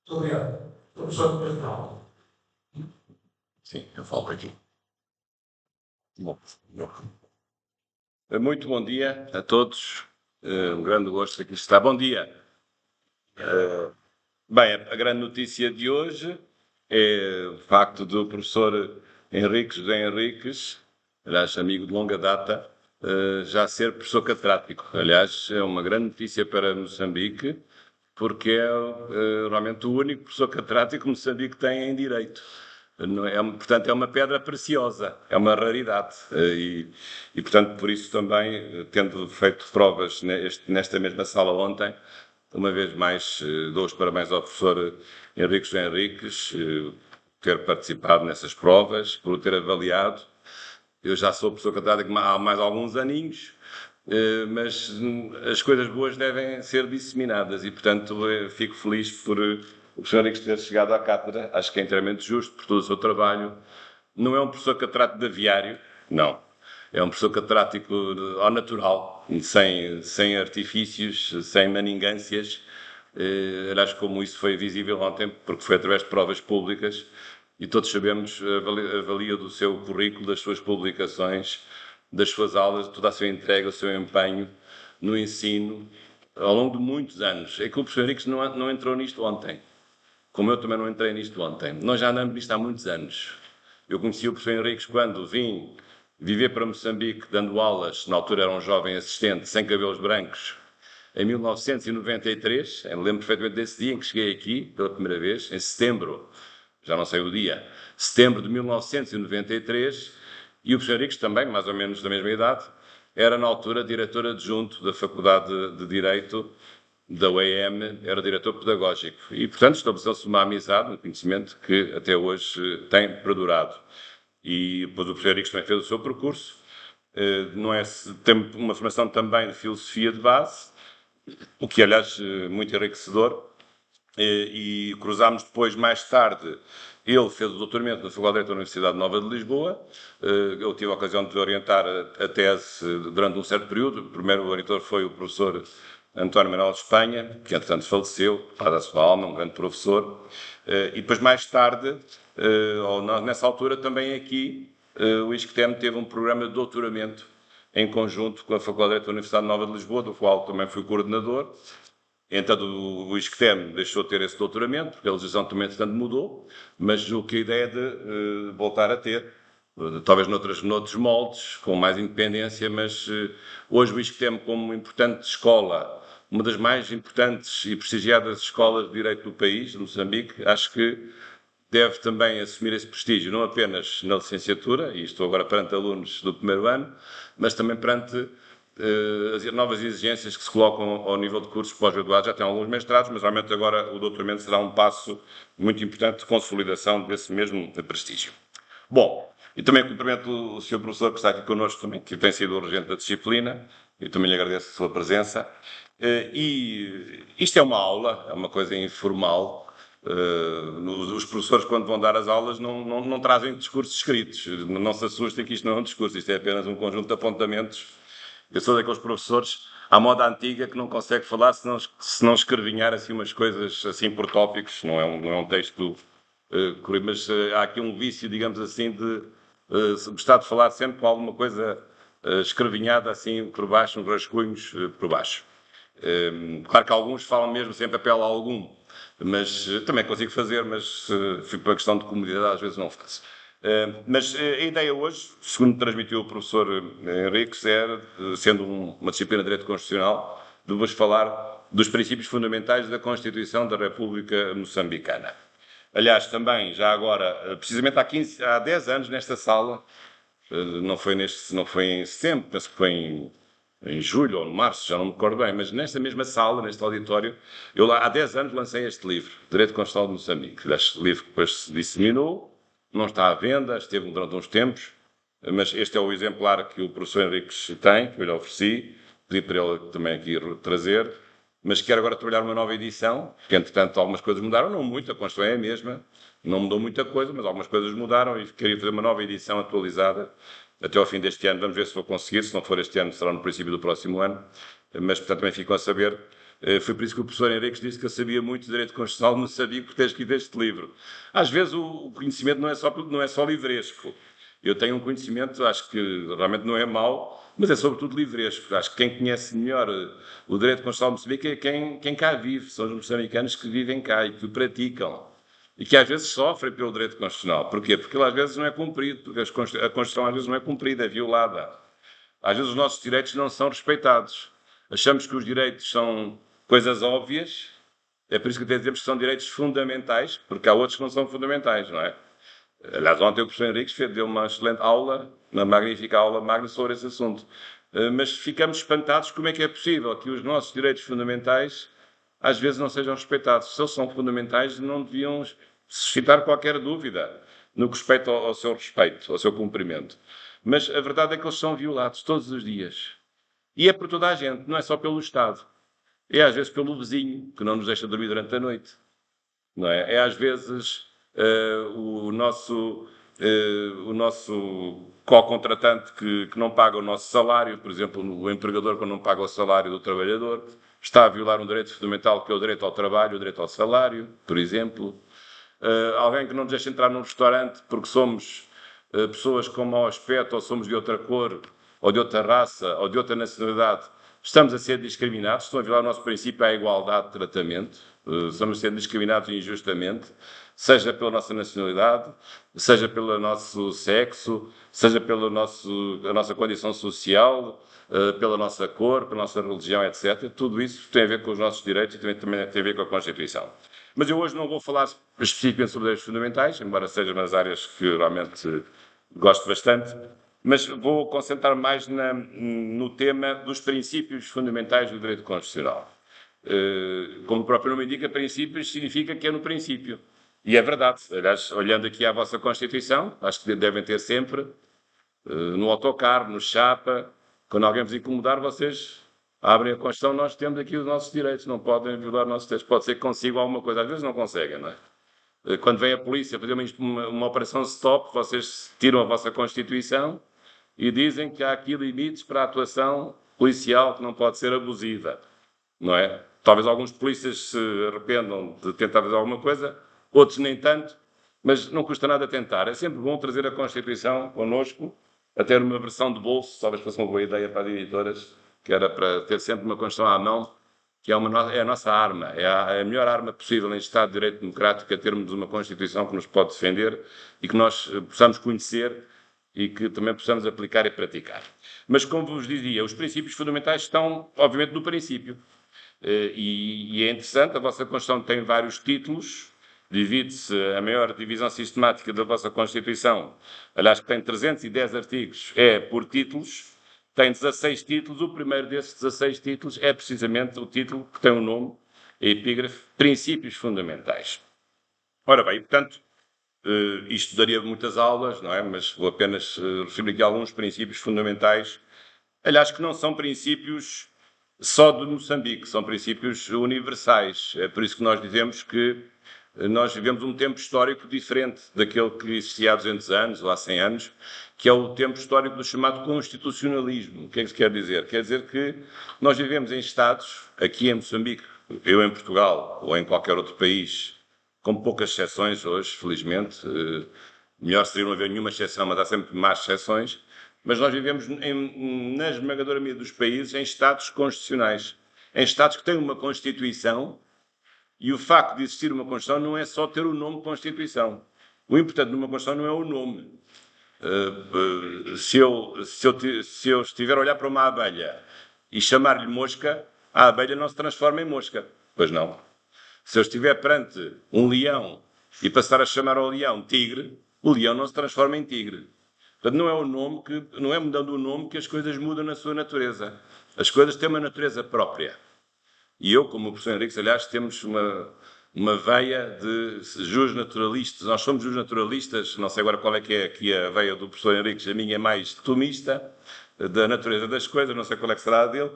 Muito obrigado. Professor Pedro. Sim, eu falo aqui. Bom, muito bom dia a todos. Um grande gosto aqui estar. Bom dia. Bem, a grande notícia de hoje é o facto do professor Henrique José Henriques, aliás, amigo de longa data, já ser professor catedrático. Aliás, é uma grande notícia para Moçambique, porque é realmente o único professor catedrático que Moçambique tem em Direito. Portanto, é uma pedra preciosa, é uma raridade. Portanto, por isso também, tendo feito provas nesta mesma sala ontem, uma vez mais dou os parabéns ao professor Henrique José Henriques por ter participado nessas provas, por o ter avaliado. Eu já sou professor catedrático há mais alguns aninhos, mas as coisas boas devem ser disseminadas e, portanto, fico feliz por o professor Henrique ter chegado à cátedra. Acho que é inteiramente justo por todo o seu trabalho. Não é um professor catedrático de aviário, não. É um professor catedrático ao natural, sem artifícios, sem maningâncias. Aliás, como isso foi visível ontem, porque foi através de provas públicas, e todos sabemos a valia do seu currículo, das suas publicações, das suas aulas, toda a sua entrega, o seu empenho no ensino, ao longo de muitos anos. É que o professor Henriques não entrou nisto ontem, como eu também não entrei nisto ontem. Nós já andamos nisto há muitos anos. Eu conheci o professor Henriques quando vim viver para Moçambique, dando aulas, na altura era um jovem assistente, sem cabelos brancos, em 1993, eu lembro perfeitamente desse dia em que cheguei aqui, pela primeira vez, em setembro, já não sei o dia, setembro de 1993, e o professor Henriques também, mais ou menos da mesma idade, era na altura diretor adjunto da Faculdade de Direito da UEM, era diretor pedagógico. E, portanto, estabeleceu-se uma amizade, um conhecimento que até hoje tem perdurado. E depois o professor Henriques também fez o seu percurso, não é, tem uma formação também de filosofia de base, o que, aliás, muito enriquecedor, e cruzámos depois, mais tarde, ele fez o doutoramento na Faculdade de Direito da Universidade Nova de Lisboa, eu tive a ocasião de orientar a tese durante um certo período, o primeiro orientador foi o professor António Manuel de Espanha, que entretanto faleceu, paz à sua alma, um grande professor, e depois mais tarde, nessa altura também aqui, o ISCTEM teve um programa de doutoramento em conjunto com a Faculdade de Direito da Universidade Nova de Lisboa, do qual também fui coordenador. Então o ISCTEM deixou de ter esse doutoramento, porque a legislação também, entretanto, mudou, mas o que a ideia é de voltar a ter, talvez noutros moldes, com mais independência, mas hoje o ISCTEM, como importante escola, uma das mais importantes e prestigiadas escolas de direito do país, de Moçambique, acho que deve também assumir esse prestígio, não apenas na licenciatura, e estou agora perante alunos do primeiro ano, mas também perante as novas exigências que se colocam ao nível de cursos pós-graduados. Já tem alguns mestrados, mas realmente agora o doutoramento será um passo muito importante de consolidação desse mesmo prestígio. Bom, e também cumprimento o Sr. Professor que está aqui connosco também, que tem sido o regente da disciplina, e também lhe agradeço a sua presença. E isto é uma aula, é uma coisa informal. Os professores, quando vão dar as aulas, não trazem discursos escritos. Não se assustem que isto não é um discurso, isto é apenas um conjunto de apontamentos. Eu sou daqueles professores à moda antiga que não consegue falar se não escrevinhar assim umas coisas assim por tópicos. Não é um texto, mas há aqui um vício, digamos assim, de gostar de falar sempre com alguma coisa escrevinhada assim por baixo, uns rascunhos por baixo. Claro que alguns falam mesmo sem papel algum, mas também consigo fazer, mas por uma questão de comodidade às vezes não faço. Mas a ideia hoje, segundo transmitiu o professor Henriques, é, sendo uma disciplina de Direito Constitucional, de vos falar dos princípios fundamentais da Constituição da República Moçambicana. Aliás, também, já agora, precisamente há 10 anos nesta sala, não foi em setembro, penso que foi em julho ou em março, já não me recordo bem, mas nesta mesma sala, neste auditório, eu lá há 10 anos lancei este livro, Direito Constitucional de Moçambique. Este livro depois se disseminou, não está à venda, esteve durante uns tempos, mas este é o exemplar que o professor Henriques tem, que eu lhe ofereci, pedi para ele também aqui trazer, mas quero agora trabalhar uma nova edição, porque entretanto algumas coisas mudaram, não muito, a Constituição é a mesma, não mudou muita coisa, mas algumas coisas mudaram e queria fazer uma nova edição atualizada até ao fim deste ano. Vamos ver se vou conseguir, se não for este ano será no princípio do próximo ano, mas portanto também ficam a saber Foi por isso que o professor Henriques disse que eu sabia muito de direito constitucional, não sabia por ter escrito este livro. Às vezes o conhecimento não é só livresco. Eu tenho um conhecimento, acho que realmente não é mau, mas é sobretudo livresco. Acho que quem conhece melhor o direito constitucional de Moçambique é quem cá vive. São os moçambicanos que vivem cá e que o praticam. E que às vezes sofrem pelo direito constitucional. Porquê? Porque ele às vezes não é cumprido, porque a Constituição às vezes não é cumprida, é violada. Às vezes os nossos direitos não são respeitados. Achamos que os direitos são coisas óbvias, é por isso que até dizemos que são direitos fundamentais, porque há outros que não são fundamentais, não é? Aliás, ontem o professor Henriques deu uma excelente aula, uma magnífica aula magna sobre esse assunto. Mas ficamos espantados como é que é possível que os nossos direitos fundamentais às vezes não sejam respeitados. Se eles são fundamentais, não deviam suscitar qualquer dúvida no que respeita ao seu respeito, ao seu cumprimento. Mas a verdade é que eles são violados todos os dias. E é por toda a gente, não é só pelo Estado. É às vezes pelo vizinho, que não nos deixa dormir durante a noite. Não é? É às vezes o nosso co-contratante que não paga o nosso salário, por exemplo, o empregador que não paga o salário do trabalhador, está a violar um direito fundamental que é o direito ao trabalho, o direito ao salário, por exemplo. Alguém que não nos deixa entrar num restaurante porque somos pessoas com mau aspecto, ou somos de outra cor, ou de outra raça, ou de outra nacionalidade, estamos a ser discriminados, estão a violar o nosso princípio à igualdade de tratamento, estamos a ser discriminados injustamente, seja pela nossa nacionalidade, seja pelo nosso sexo, seja pela nossa condição social, pela nossa cor, pela nossa religião, etc. Tudo isso tem a ver com os nossos direitos e também tem a ver com a Constituição. Mas eu hoje não vou falar especificamente sobre direitos fundamentais, embora seja nas áreas que realmente gosto bastante, mas vou concentrar mais no tema dos princípios fundamentais do direito constitucional. Como o próprio nome indica, princípios significa que é no princípio. E é verdade. Aliás, olhando aqui à vossa Constituição, acho que devem ter sempre, no autocarro, no chapa, quando alguém vos incomodar, vocês abrem a Constituição, nós temos aqui os nossos direitos, não podem violar os nossos direitos. Pode ser que consigam alguma coisa, às vezes não conseguem, não é? Quando vem a polícia fazer uma operação stop, vocês tiram a vossa Constituição e dizem que há aqui limites para a atuação policial que não pode ser abusiva, não é? Talvez alguns polícias se arrependam de tentar fazer alguma coisa, outros nem tanto, mas não custa nada tentar. É sempre bom trazer a Constituição connosco, até numa versão de bolso, talvez fosse uma boa ideia para as editoras, que era para ter sempre uma Constituição à mão, que é a nossa arma, é a melhor arma possível em Estado de Direito Democrático, é termos uma Constituição que nos pode defender e que nós possamos conhecer e que também possamos aplicar e praticar. Mas, como vos dizia, os princípios fundamentais estão, obviamente, no princípio. E é interessante, a vossa Constituição tem vários títulos, divide-se, a maior divisão sistemática da vossa Constituição, aliás, que tem 310 artigos, é por títulos. Tem 16 títulos, o primeiro desses 16 títulos é precisamente o título que tem o nome, a epígrafe, Princípios Fundamentais. Ora bem, portanto, isto daria muitas aulas, não é? Mas vou apenas referir aqui alguns princípios fundamentais, aliás, que não são princípios só de Moçambique, são princípios universais. É por isso que nós dizemos que nós vivemos um tempo histórico diferente daquele que existia há 200 anos ou há 100 anos, que é o tempo histórico do chamado constitucionalismo. O que é que isso quer dizer? Quer dizer que nós vivemos em Estados, aqui em Moçambique, eu em Portugal ou em qualquer outro país, com poucas exceções hoje, felizmente, melhor seria não haver nenhuma exceção, mas há sempre más exceções, mas nós vivemos na esmagadora maioria dos países em Estados constitucionais, em Estados que têm uma Constituição. E o facto de existir uma Constituição não é só ter o nome Constituição. O importante numa Constituição não é o nome. Se eu estiver a olhar para uma abelha e chamar-lhe mosca, a abelha não se transforma em mosca. Pois não. Se eu estiver perante um leão e passar a chamar ao leão tigre, o leão não se transforma em tigre. Portanto, não é mudando o nome que as coisas mudam na sua natureza. As coisas têm uma natureza própria. E eu, como o professor Henriques, aliás, temos uma veia de jusnaturalistas. Nós somos jusnaturalistas, não sei agora qual é que é aqui a veia do professor Henriques, a minha é mais tomista, da natureza das coisas, não sei qual é que será a dele,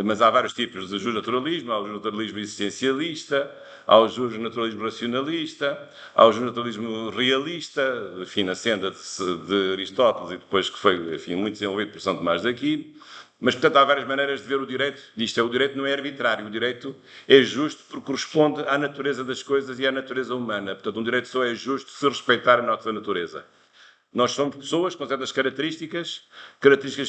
mas há vários tipos de jusnaturalismo. Há o jusnaturalismo existencialista, há o jusnaturalismo racionalista, há o jusnaturalismo realista, enfim, na senda de Aristóteles e depois que foi, enfim, muito desenvolvido por São Tomás de Aquino. Mas, portanto, há várias maneiras de ver o direito. O direito não é arbitrário, o direito é justo porque corresponde à natureza das coisas e à natureza humana. Portanto, um direito só é justo se respeitar a nossa natureza. Nós somos pessoas com certas características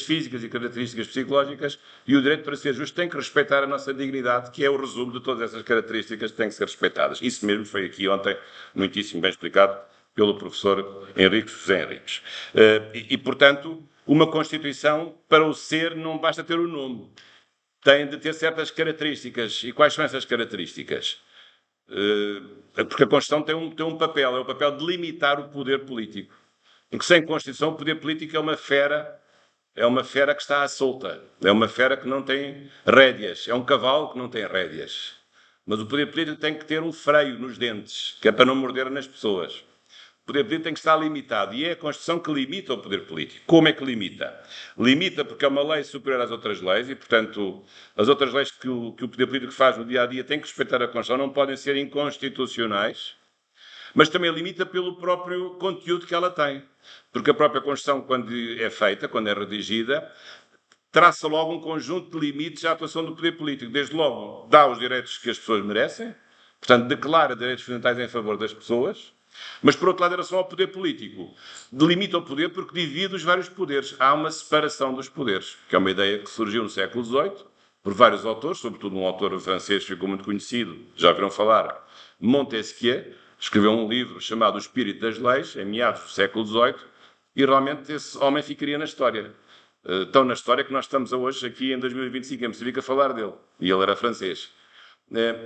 físicas e características psicológicas, e o direito, para ser justo, tem que respeitar a nossa dignidade, que é o resumo de todas essas características que têm que ser respeitadas. Isso mesmo foi aqui ontem muitíssimo bem explicado pelo professor Henrique José Henriques. Portanto, uma Constituição, para o ser, não basta ter o nome. Tem de ter certas características. E quais são essas características? Porque a Constituição tem um papel, é o papel de limitar o poder político. Porque sem Constituição o poder político é uma fera que está à solta, é uma fera que não tem rédeas, é um cavalo que não tem rédeas. Mas o poder político tem que ter um freio nos dentes, que é para não morder nas pessoas. O poder político tem que estar limitado, e é a Constituição que limita o poder político. Como é que limita? Limita porque é uma lei superior às outras leis, e, portanto, as outras leis que o poder político faz no dia-a-dia têm que respeitar a Constituição, não podem ser inconstitucionais, mas também limita pelo próprio conteúdo que ela tem. Porque a própria Constituição, quando é feita, quando é redigida, traça logo um conjunto de limites à atuação do poder político. Desde logo, dá os direitos que as pessoas merecem, portanto, declara direitos fundamentais em favor das pessoas, mas, por outro lado, em relação ao poder político, delimita o poder porque divide os vários poderes. Há uma separação dos poderes, que é uma ideia que surgiu no século XVIII, por vários autores, sobretudo um autor francês que ficou muito conhecido, já viram falar, Montesquieu, escreveu um livro chamado O Espírito das Leis, em meados do século XVIII, e realmente esse homem ficaria na história. Tão na história que nós estamos hoje, aqui em 2025, em Moçambique, a falar dele. E ele era francês.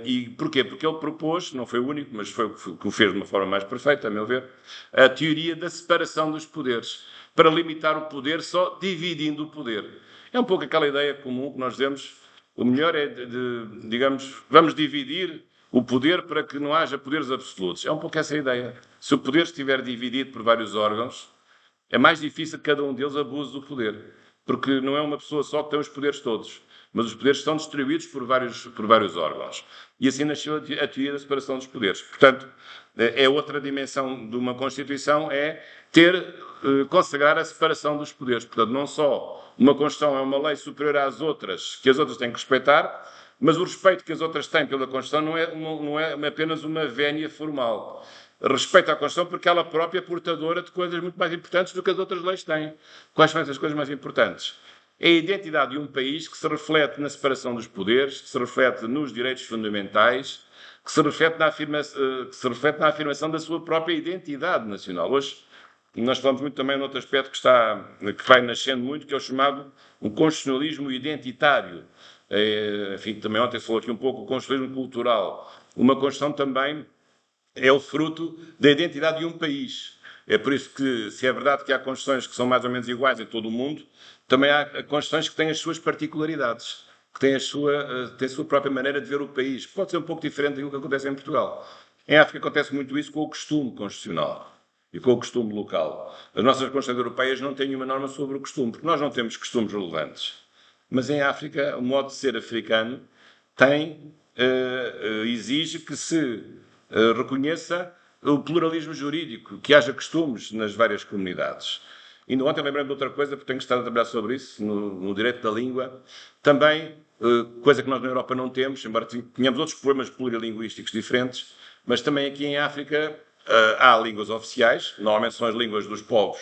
E porquê? Porque ele propôs, não foi o único, mas foi o que o fez de uma forma mais perfeita, a meu ver, a teoria da separação dos poderes, para limitar o poder só dividindo o poder. É um pouco aquela ideia comum que nós dizemos, o melhor é, digamos, vamos dividir o poder para que não haja poderes absolutos. É um pouco essa a ideia. Se o poder estiver dividido por vários órgãos, é mais difícil que cada um deles abuse do poder. Porque não é uma pessoa só que tem os poderes todos, mas os poderes são distribuídos por vários órgãos. E assim nasceu a teoria da separação dos poderes. Portanto, é outra dimensão de uma Constituição, é consagrar a separação dos poderes. Portanto, não só uma Constituição é uma lei superior às outras, que as outras têm que respeitar, mas o respeito que as outras têm pela Constituição não é apenas uma vénia formal. Respeito à Constituição porque ela própria é portadora de coisas muito mais importantes do que as outras leis têm. Quais são essas coisas mais importantes? É a identidade de um país que se reflete na separação dos poderes, que se reflete nos direitos fundamentais, que se reflete na afirmação da sua própria identidade nacional. Hoje, nós falamos muito também noutro aspecto que vai nascendo muito, que é o chamado um constitucionalismo identitário. Enfim, também ontem se falou aqui um pouco o constitucionalismo cultural. Uma Constituição também é o fruto da identidade de um país. É por isso que, se é verdade que há Constituições que são mais ou menos iguais em todo o mundo, também há Constituições que têm as suas particularidades, que têm a sua própria maneira de ver o país, que pode ser um pouco diferente daquilo que acontece em Portugal. Em África acontece muito isso com o costume constitucional e com o costume local. As nossas Constituições europeias não têm nenhuma norma sobre o costume, porque nós não temos costumes relevantes. Mas em África, o modo de ser africano exige que se reconheça o pluralismo jurídico, que haja costumes nas várias comunidades. Ainda ontem lembrei-me de outra coisa, porque tenho estado a trabalhar sobre isso, no direito da língua. Também, coisa que nós na Europa não temos, embora tenhamos outros problemas plurilinguísticos diferentes, mas também aqui em África há línguas oficiais, normalmente são as línguas dos povos,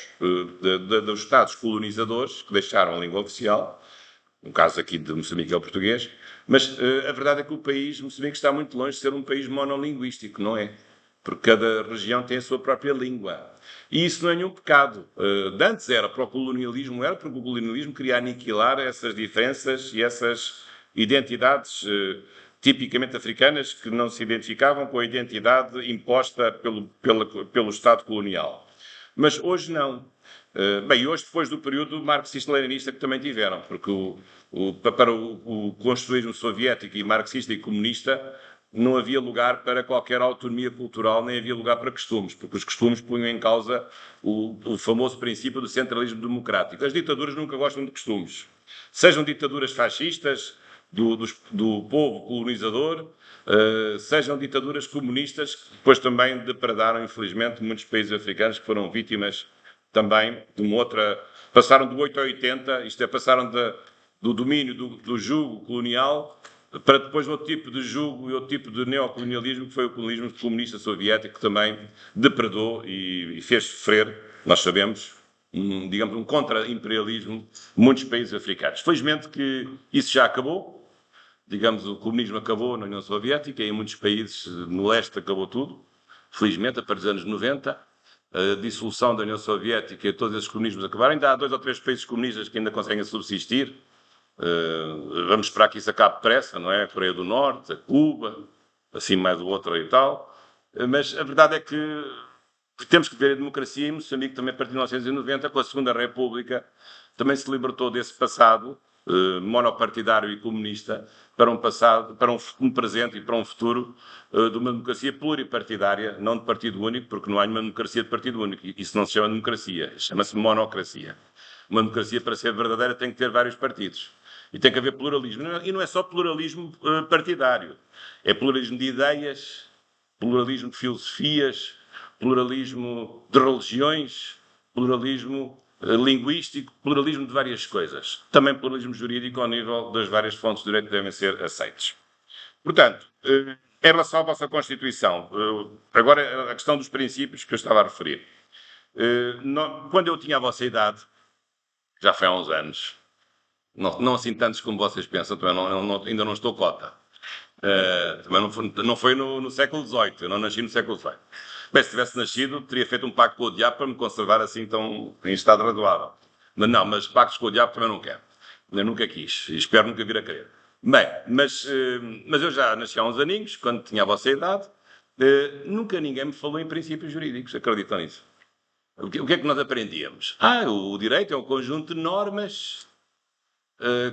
dos Estados colonizadores, que deixaram a língua oficial. No caso aqui de Moçambique é o português, mas a verdade é que o país, Moçambique, está muito longe de ser um país monolinguístico, não é? Porque cada região tem a sua própria língua. E isso não é nenhum pecado. Antes era para o colonialismo, era porque o colonialismo queria aniquilar essas diferenças e essas identidades tipicamente africanas que não se identificavam com a identidade imposta pelo Estado colonial. Mas hoje não. Bem, hoje, depois do período marxista-leninista que também tiveram, porque para o construísmo soviético e marxista e comunista não havia lugar para qualquer autonomia cultural, nem havia lugar para costumes, porque os costumes punham em causa o famoso princípio do centralismo democrático. As ditaduras nunca gostam de costumes. Sejam ditaduras fascistas, do povo colonizador, sejam ditaduras comunistas, que depois também depredaram, infelizmente, muitos países africanos que foram vítimas também de uma outra... Passaram do 8 ao 80, isto é, passaram de do domínio do jugo colonial para depois outro tipo de jugo e outro tipo de neocolonialismo, que foi o colonialismo comunista soviético, que também depredou e fez sofrer, nós sabemos, digamos, um contra-imperialismo muitos países africanos. Felizmente que isso já acabou, digamos, o comunismo acabou na União Soviética e em muitos países no leste acabou tudo, felizmente, a partir dos anos 90, a dissolução da União Soviética e todos esses comunismos acabaram. Ainda há 2 ou 3 países comunistas que ainda conseguem subsistir. Vamos esperar que isso acabe depressa, não é? A Coreia do Norte, a Cuba, assim mais o outro e tal. Mas a verdade é que temos que ver a democracia, e Moçambique também a partir de 1990, com a Segunda República, também se libertou desse passado monopartidário e comunista para um passado, para um presente e para um futuro de uma democracia pluripartidária, não de partido único, porque não há nenhuma democracia de partido único. Isso não se chama democracia, chama-se monocracia. Uma democracia, para ser verdadeira, tem que ter vários partidos. E tem que haver pluralismo. E não é só pluralismo partidário. É pluralismo de ideias, pluralismo de filosofias, pluralismo de religiões, pluralismo linguístico, pluralismo de várias coisas. Também pluralismo jurídico ao nível das várias fontes de direito que devem ser aceites. Portanto, em relação à vossa Constituição, agora a questão dos princípios que eu estava a referir. Quando eu tinha a vossa idade, já foi há uns anos, não assim tantos como vocês pensam, também ainda não estou cota. Também não foi no século XVIII, eu não nasci no século XVIII. Bem, se tivesse nascido, teria feito um pacto com o diabo para me conservar assim tão em estado razoável. Mas não, mas pactos com o diabo também não quero. Eu nunca quis, e espero nunca vir a querer. Bem, mas eu já nasci há uns aninhos, quando tinha a vossa idade, nunca ninguém me falou em princípios jurídicos, acreditam nisso? O que é que nós aprendíamos? O direito é um conjunto de normas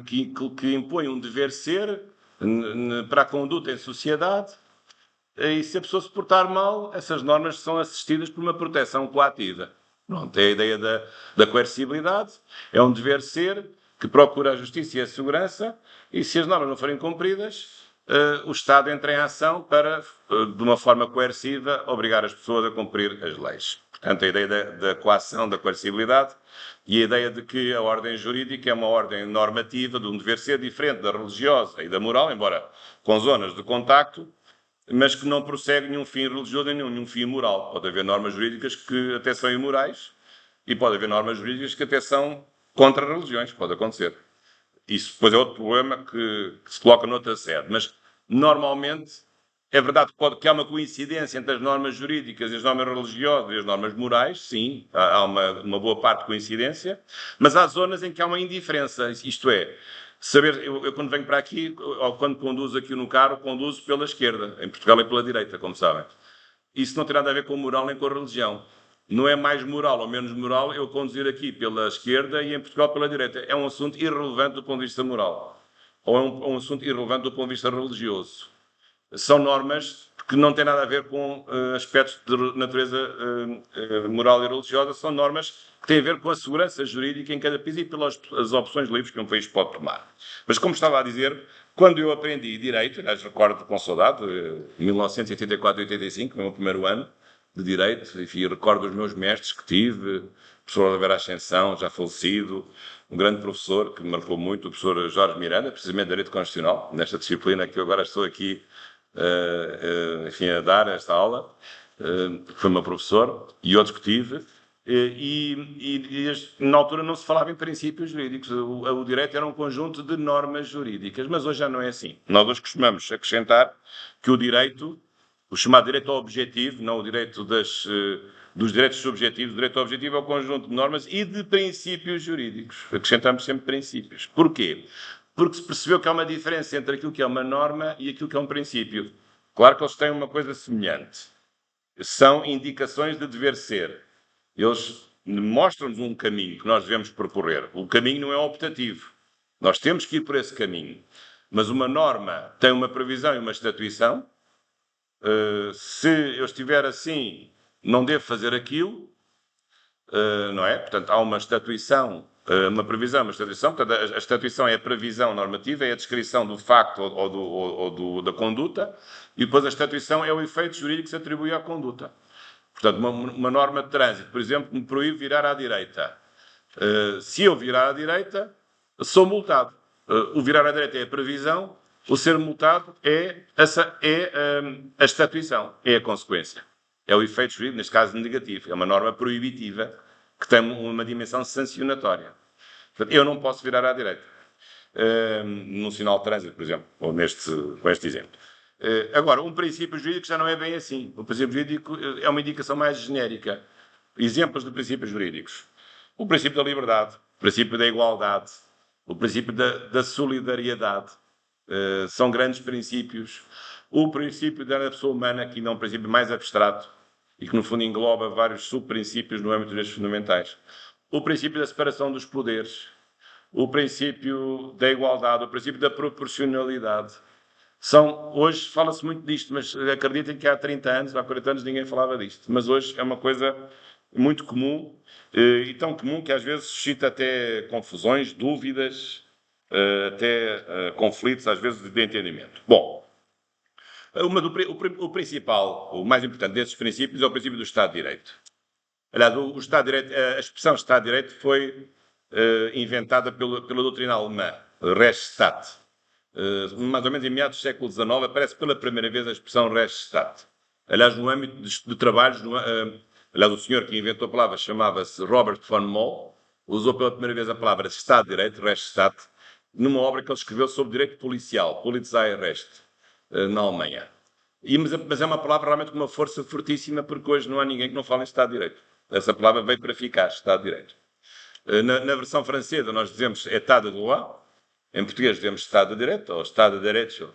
que impõe um dever ser para a conduta em sociedade, e se a pessoa se portar mal, essas normas são assistidas por uma proteção coativa. Pronto, é a ideia da coercibilidade, é um dever ser que procura a justiça e a segurança, e se as normas não forem cumpridas, o Estado entra em ação para, de uma forma coerciva, obrigar as pessoas a cumprir as leis. Portanto, a ideia da coação, da coercibilidade, e a ideia de que a ordem jurídica é uma ordem normativa de um dever ser diferente da religiosa e da moral, embora com zonas de contacto, mas que não prossegue nenhum fim religioso nem nenhum fim moral. Pode haver normas jurídicas que até são imorais e pode haver normas jurídicas que até são contra religiões. Pode acontecer. Isso depois é outro problema que se coloca noutra sede. Mas, normalmente, é verdade que há uma coincidência entre as normas jurídicas e as normas religiosas e as normas morais, sim, há uma boa parte de coincidência, mas há zonas em que há uma indiferença, isto é, saber, eu quando venho para aqui, ou quando conduzo aqui no carro, conduzo pela esquerda, em Portugal é pela direita, como sabem. Isso não tem nada a ver com moral nem com a religião. Não é mais moral ou menos moral eu conduzir aqui pela esquerda e em Portugal pela direita. É um assunto irrelevante do ponto de vista moral. Ou é um assunto irrelevante do ponto de vista religioso. São normas que não têm nada a ver com aspectos de natureza moral e religiosa, são normas que têm a ver com a segurança jurídica em cada país e pelas opções livres que um país pode tomar. Mas, como estava a dizer, quando eu aprendi Direito, aliás, recordo com saudade, em 1984 e 85, no meu primeiro ano de Direito, enfim, recordo os meus mestres que tive, o professor Oliveira Ascensão, já falecido, um grande professor que me marcou muito, o professor Jorge Miranda, precisamente de Direito Constitucional, nesta disciplina que eu agora estou aqui enfim, a dar esta aula, que foi meu professor, e outros que tive, na altura não se falava em princípios jurídicos, o direito era um conjunto de normas jurídicas, mas hoje já não é assim. Nós hoje costumamos acrescentar que o direito, o chamado direito ao objetivo, não o direito dos direitos subjetivos, o direito ao objetivo é o conjunto de normas e de princípios jurídicos. Acrescentamos sempre princípios. Porquê? Porque se percebeu que há uma diferença entre aquilo que é uma norma e aquilo que é um princípio. Claro que eles têm uma coisa semelhante. São indicações de dever ser. Eles mostram-nos um caminho que nós devemos percorrer. O caminho não é optativo. Nós temos que ir por esse caminho. Mas uma norma tem uma previsão e uma estatuição. Se eu estiver assim, não devo fazer aquilo. Não é? Portanto, há uma estatuição, uma previsão, uma estatuição. Portanto, a estatuição é a previsão normativa, é a descrição do facto ou da conduta, e depois a estatuição é o efeito jurídico que se atribui à conduta. Portanto, uma norma de trânsito, por exemplo, me proíbe virar à direita. Se eu virar à direita, sou multado. O virar à direita é a previsão, o ser multado é a estatuição, é a consequência. É o efeito jurídico, neste caso negativo, é uma norma proibitiva que tem uma dimensão sancionatória. Portanto, eu não posso virar à direita, num sinal de trânsito, por exemplo, ou com este exemplo. Agora, um princípio jurídico já não é bem assim. O princípio jurídico é uma indicação mais genérica. Exemplos de princípios jurídicos. O princípio da liberdade, o princípio da igualdade, o princípio da solidariedade. São grandes princípios. O princípio da pessoa humana, que ainda é um princípio mais abstrato e que, no fundo, engloba vários subprincípios no âmbito destes fundamentais. O princípio da separação dos poderes, o princípio da igualdade, o princípio da proporcionalidade. Hoje fala-se muito disto, mas acreditem que há 30 anos, há 40 anos, ninguém falava disto. Mas hoje é uma coisa muito comum, e tão comum que às vezes suscita até confusões, dúvidas, até conflitos, às vezes, de entendimento. Bom, o principal, o mais importante desses princípios é o princípio do Estado de Direito. Aliás, o Estado de Direito, a expressão Estado de Direito foi inventada pela doutrina alemã, Rechtsstaat. Mais ou menos em meados do século XIX, aparece pela primeira vez a expressão Rechtsstaat. Aliás, no âmbito de trabalhos, aliás, o senhor que inventou a palavra chamava-se Robert von Moll, usou pela primeira vez a palavra Estado de Direito, Rechtsstaat, numa obra que ele escreveu sobre direito policial, Polizeirecht, na Alemanha. Mas é uma palavra realmente com uma força fortíssima, porque hoje não há ninguém que não fale em Estado de Direito. Essa palavra veio para ficar, Estado de Direito. Na versão francesa nós dizemos État de droit, em português dizemos Estado de Direito, ou Estado de Direito,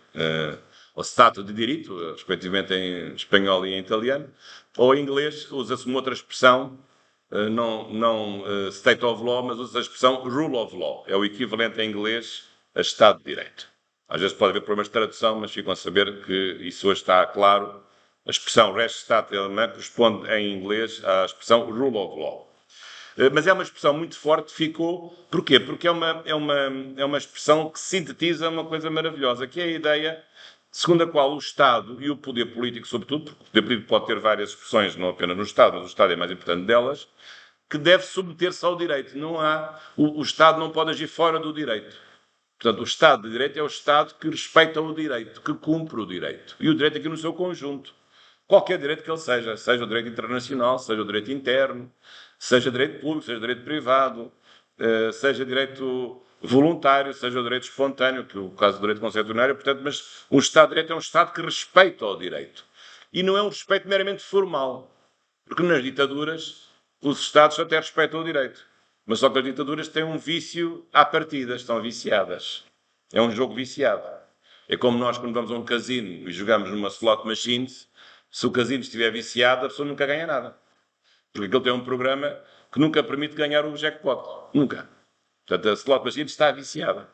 ou Stato de Direito, respectivamente em espanhol e em italiano, ou em inglês usa-se uma outra expressão, não State of Law, mas usa a expressão Rule of Law, é o equivalente em inglês a Estado de Direito. Às vezes pode haver problemas de tradução, mas ficam a saber que isso hoje está claro. A expressão Rechtsstaat alemã corresponde em inglês à expressão Rule of Law. Mas é uma expressão muito forte, ficou. Porquê? Porque é uma expressão que sintetiza uma coisa maravilhosa, que é a ideia segundo a qual o Estado e o poder político, sobretudo, porque o poder político pode ter várias expressões, não apenas no Estado, mas o Estado é a mais importante delas, que deve submeter-se ao direito. O Estado não pode agir fora do direito. Portanto, o Estado de Direito é o Estado que respeita o direito, que cumpre o direito. E o direito aqui no seu conjunto. Qualquer direito que ele seja o direito internacional, seja o direito interno, seja direito público, seja direito privado, seja direito voluntário, seja o direito espontâneo, que é o caso do direito concessionário, portanto, mas o Estado de Direito é um Estado que respeita o direito. E não é um respeito meramente formal, porque nas ditaduras os Estados até respeitam o direito, mas só que as ditaduras têm um vício à partida, estão viciadas. É um jogo viciado. É como nós quando vamos a um casino e jogamos numa slot machine, se o casino estiver viciado, a pessoa nunca ganha nada. Porque aquilo tem um programa que nunca permite ganhar o jackpot. Nunca. Portanto, a slot machine está viciada.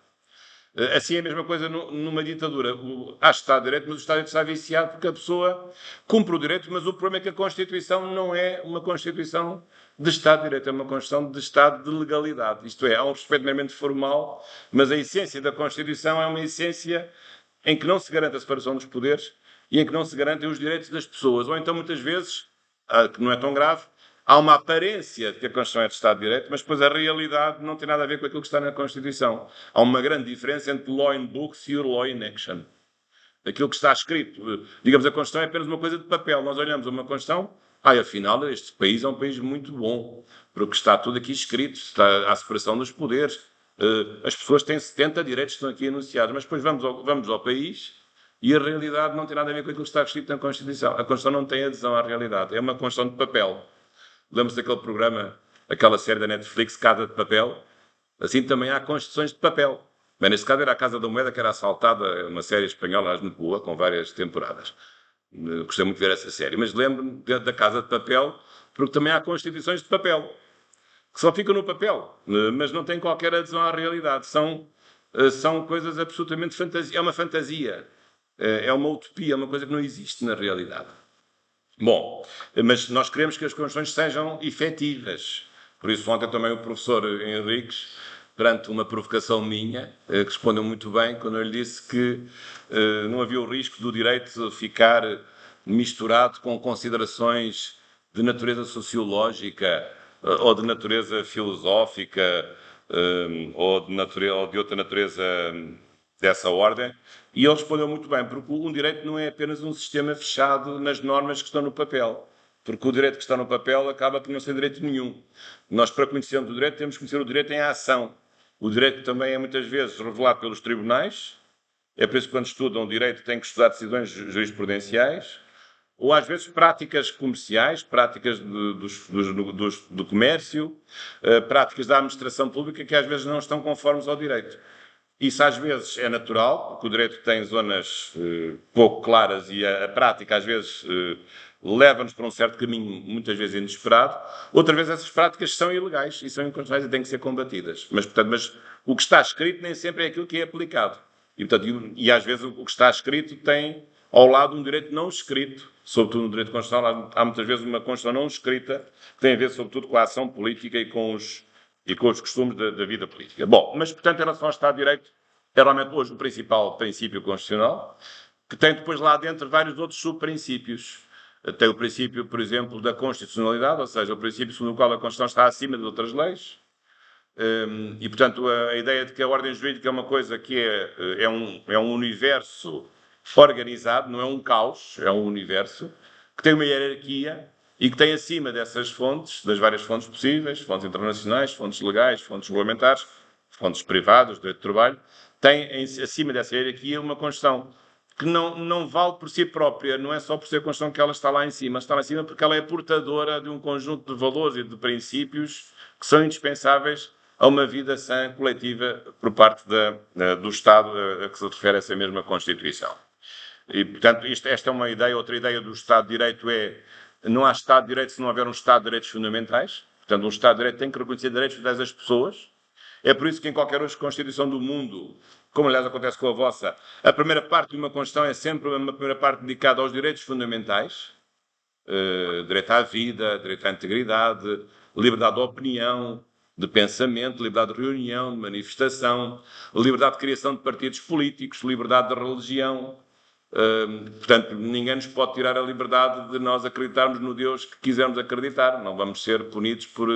Assim é a mesma coisa numa ditadura. Acho que está direito, mas o Estado está viciado porque a pessoa cumpre o direito, mas o problema é que a Constituição não é uma Constituição de Estado de Direito, é uma Constituição de Estado de legalidade. Isto é, há um respeito meramente formal, mas a essência da Constituição é uma essência em que não se garante a separação dos poderes e em que não se garantem os direitos das pessoas. Ou então, muitas vezes, que não é tão grave, há uma aparência de que a Constituição é de Estado de Direito, mas depois a realidade não tem nada a ver com aquilo que está na Constituição. Há uma grande diferença entre law in books e law in action. Aquilo que está escrito, digamos, a Constituição é apenas uma coisa de papel. Nós olhamos a uma Constituição, afinal, este país é um país muito bom, porque está tudo aqui escrito, está a separação dos poderes, as pessoas têm 70 direitos que estão aqui anunciados, mas depois vamos ao país e a realidade não tem nada a ver com aquilo que está escrito na Constituição. A Constituição não tem adesão à realidade, é uma Constituição de papel. Lembra-se daquele programa, aquela série da Netflix, Casa de Papel? Assim também há Constituições de papel. Bem, neste caso era a Casa da Moeda, que era assaltada, uma série espanhola, muito boa, com várias temporadas. Gostei muito de ver essa série. Mas lembro-me da Casa de Papel, porque também há Constituições de papel, que só ficam no papel, mas não têm qualquer adesão à realidade. São coisas absolutamente fantasias. É uma fantasia, é uma utopia, é uma coisa que não existe na realidade. Bom, mas nós queremos que as Constituições sejam efetivas. Por isso, ontem também o professor Henriques, perante uma provocação minha, respondeu muito bem quando eu lhe disse que não havia o risco do direito ficar misturado com considerações de natureza sociológica ou de natureza filosófica ou de outra natureza dessa ordem. E ele respondeu muito bem, porque um direito não é apenas um sistema fechado nas normas que estão no papel. Porque o direito que está no papel acaba por não ser direito nenhum. Nós, para conhecermos o direito, temos que conhecer o direito em ação. O direito também é muitas vezes revelado pelos tribunais. É por isso que quando estudam o direito têm que estudar decisões jurisprudenciais. Ou às vezes práticas comerciais, práticas do comércio, práticas da administração pública que às vezes não estão conformes ao direito. Isso às vezes é natural, porque o direito tem zonas pouco claras e a prática às vezes leva-nos para um certo caminho, muitas vezes inesperado. Outras vezes essas práticas são ilegais e são inconstitucionais e têm que ser combatidas. Mas o que está escrito nem sempre é aquilo que é aplicado. E às vezes o que está escrito tem ao lado um direito não escrito, sobretudo no direito constitucional, há muitas vezes uma Constituição não escrita que tem a ver sobretudo com a ação política e com os costumes da vida política. Bom, mas portanto em relação ao Estado de Direito, é realmente hoje o principal princípio constitucional, que tem depois lá dentro vários outros subprincípios. Tem o princípio, por exemplo, da constitucionalidade, ou seja, o princípio segundo o qual a Constituição está acima de outras leis. E, portanto, a ideia de que a ordem jurídica é uma coisa que é um universo organizado, não é um caos, é um universo, que tem uma hierarquia e que tem acima dessas fontes, das várias fontes possíveis, fontes internacionais, fontes legais, fontes regulamentares, fontes privadas, direito de trabalho, tem acima dessa hierarquia uma Constituição que não vale por si própria, não é só por ser a Constituição que ela está lá em cima porque ela é portadora de um conjunto de valores e de princípios que são indispensáveis a uma vida sã, coletiva, por parte do Estado a que se refere essa mesma Constituição. E, portanto, esta é uma ideia. Outra ideia do Estado de Direito não há Estado de Direito se não houver um Estado de Direitos Fundamentais. Portanto, um Estado de Direito tem que reconhecer direitos fundamentais das pessoas. É por isso que em qualquer outra Constituição do mundo, como aliás acontece com a vossa, a primeira parte de uma Constituição é sempre uma primeira parte dedicada aos direitos fundamentais. Direito à vida, direito à integridade, liberdade de opinião, de pensamento, liberdade de reunião, de manifestação, liberdade de criação de partidos políticos, liberdade de religião. Portanto, ninguém nos pode tirar a liberdade de nós acreditarmos no Deus que quisermos acreditar. Não vamos ser punidos por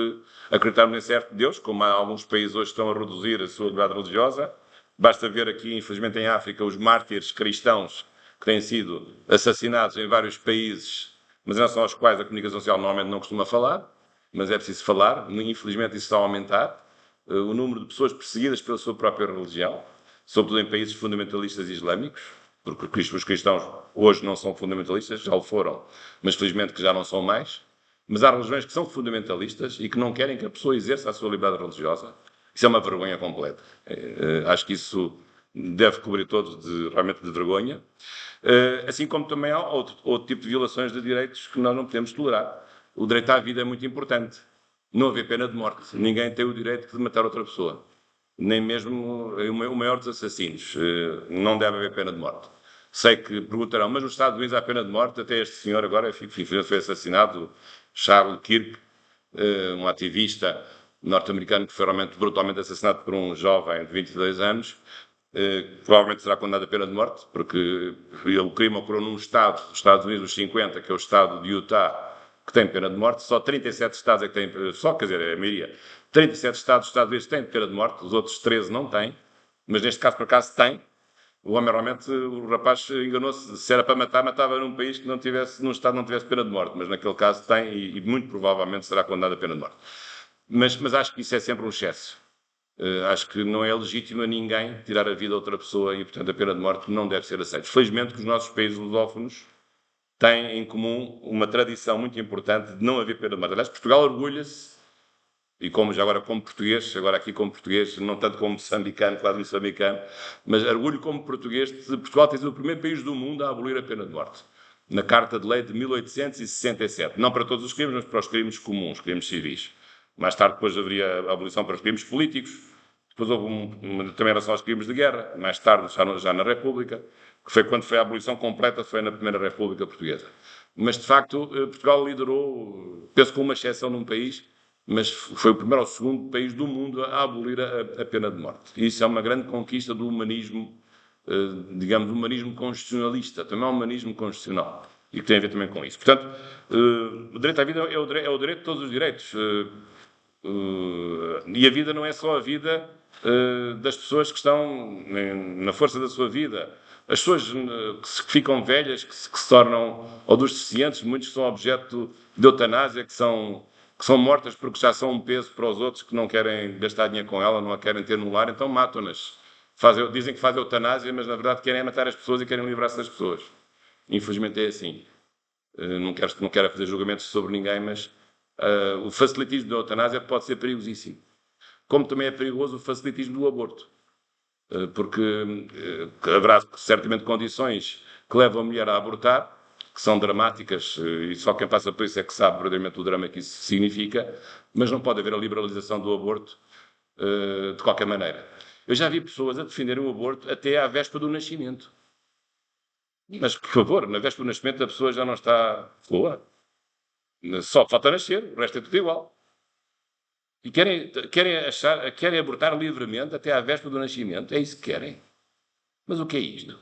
acreditarmos em certo Deus, como alguns países hoje estão a reduzir a sua liberdade religiosa. Basta ver aqui, infelizmente, em África, os mártires cristãos que têm sido assassinados em vários países, mas em relação aos quais a comunicação social normalmente não costuma falar, mas é preciso falar. Infelizmente, isso está a aumentar. O número de pessoas perseguidas pela sua própria religião, sobretudo em países fundamentalistas islâmicos, porque os cristãos hoje não são fundamentalistas, já o foram, mas felizmente que já não são mais. Mas há religiões que são fundamentalistas e que não querem que a pessoa exerça a sua liberdade religiosa. Isso é uma vergonha completa. Acho que isso deve cobrir todos realmente de vergonha. Assim como também há outro tipo de violações de direitos que nós não podemos tolerar. O direito à vida é muito importante. Não haver pena de morte. Ninguém tem o direito de matar outra pessoa. Nem mesmo o maior dos assassinos. Não deve haver pena de morte. Sei que perguntarão, mas nos Estados Unidos há pena de morte? Até este senhor agora foi assassinado, Charles Kirk, um ativista norte-americano que foi realmente brutalmente assassinado por um jovem de 22 anos. Provavelmente será condenado a pena de morte, porque o crime ocorreu num estado, os Estados Unidos, os 50, que é o estado de Utah, que tem pena de morte. Só 37 estados é que têm, quer dizer, é a maioria. 37 estados dos Estados Unidos têm pena de morte, os outros 13 não têm, mas neste caso, por acaso, têm. O homem realmente, o rapaz enganou-se, se era para matar, matava num país que num estado não tivesse pena de morte, mas naquele caso tem e muito provavelmente será condenado a pena de morte. Mas acho que isso é sempre um excesso. Acho que não é legítimo a ninguém tirar a vida a outra pessoa e, portanto, a pena de morte não deve ser aceita. Felizmente que os nossos países lusófonos têm em comum uma tradição muito importante de não haver pena de morte. Aliás, Portugal orgulha-se, e como já agora como português, não tanto como moçambicano, quase moçambicano, mas orgulho como português de Portugal ter sido o primeiro país do mundo a abolir a pena de morte. Na Carta de Lei de 1867. Não para todos os crimes, mas para os crimes comuns, crimes civis. Mais tarde depois haveria a abolição para os crimes políticos. Depois houve também em relação aos crimes de guerra. Mais tarde, já na República, que foi quando foi a abolição completa, foi na Primeira República Portuguesa. Mas, de facto, Portugal liderou, penso com uma exceção num país, mas foi o primeiro ou segundo país do mundo a abolir a pena de morte. E isso é uma grande conquista do humanismo, digamos, do humanismo constitucionalista, também é um humanismo constitucional, e que tem a ver também com isso. Portanto, o direito à vida é o direito de todos os direitos. E a vida não é só a vida das pessoas que estão na força da sua vida. As pessoas que ficam velhas, que se tornam, ou dos deficientes, muitos que são objeto de eutanásia, que são mortas porque já são um peso para os outros que não querem gastar dinheiro com ela, não a querem ter no lar, então matam-nas. Dizem que fazem eutanásia, mas na verdade querem matar as pessoas e querem livrar-se das pessoas. Infelizmente é assim. Não quero fazer julgamentos sobre ninguém, mas o facilitismo da eutanásia pode ser perigosíssimo. Como também é perigoso o facilitismo do aborto. Porque haverá certamente condições que levam a mulher a abortar, que são dramáticas, e só quem passa por isso é que sabe verdadeiramente o drama que isso significa, mas não pode haver a liberalização do aborto de qualquer maneira. Eu já vi pessoas a defenderem o aborto até à véspera do nascimento. Mas, por favor, na véspera do nascimento a pessoa já não está boa. Só falta nascer, o resto é tudo igual. E querem abortar livremente até à véspera do nascimento. É isso que querem. Mas o que é isto?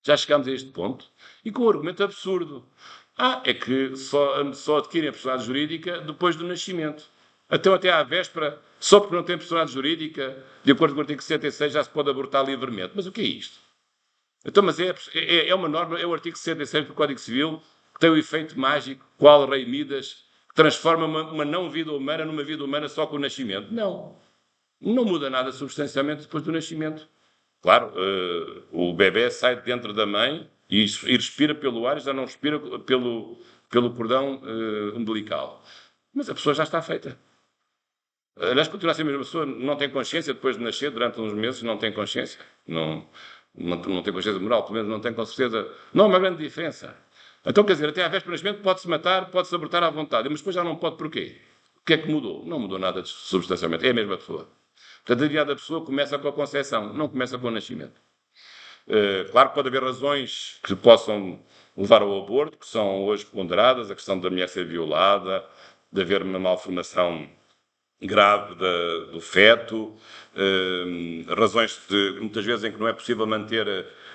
Já chegámos a este ponto. E com um argumento absurdo. É que só adquirem a personalidade jurídica depois do nascimento. Então até à véspera, só porque não tem personalidade jurídica, de acordo com o artigo 66, já se pode abortar livremente. Mas o que é isto? Então, mas é uma norma, é o artigo 66 do Código Civil, que tem o efeito mágico, qual rei Midas, que transforma uma não vida humana numa vida humana só com o nascimento. Não. Não muda nada substancialmente depois do nascimento. Claro, o bebê sai de dentro da mãe e respira pelo ar e já não respira pelo cordão umbilical. Mas a pessoa já está feita. Aliás, continua a ser a mesma pessoa, não tem consciência depois de nascer, durante uns meses, não tem consciência. Não tem consciência moral, pelo menos não tem com certeza. Não há uma grande diferença. Então, quer dizer, até à véspera do nascimento pode-se matar, pode-se abortar à vontade, mas depois já não pode porquê? O que é que mudou? Não mudou nada substancialmente. É a mesma pessoa. Portanto, a vida da pessoa começa com a concepção, não começa com o nascimento. Claro que pode haver razões que possam levar ao aborto, que são hoje ponderadas, a questão da mulher ser violada, de haver uma malformação grave do feto, razões muitas vezes em que não é possível manter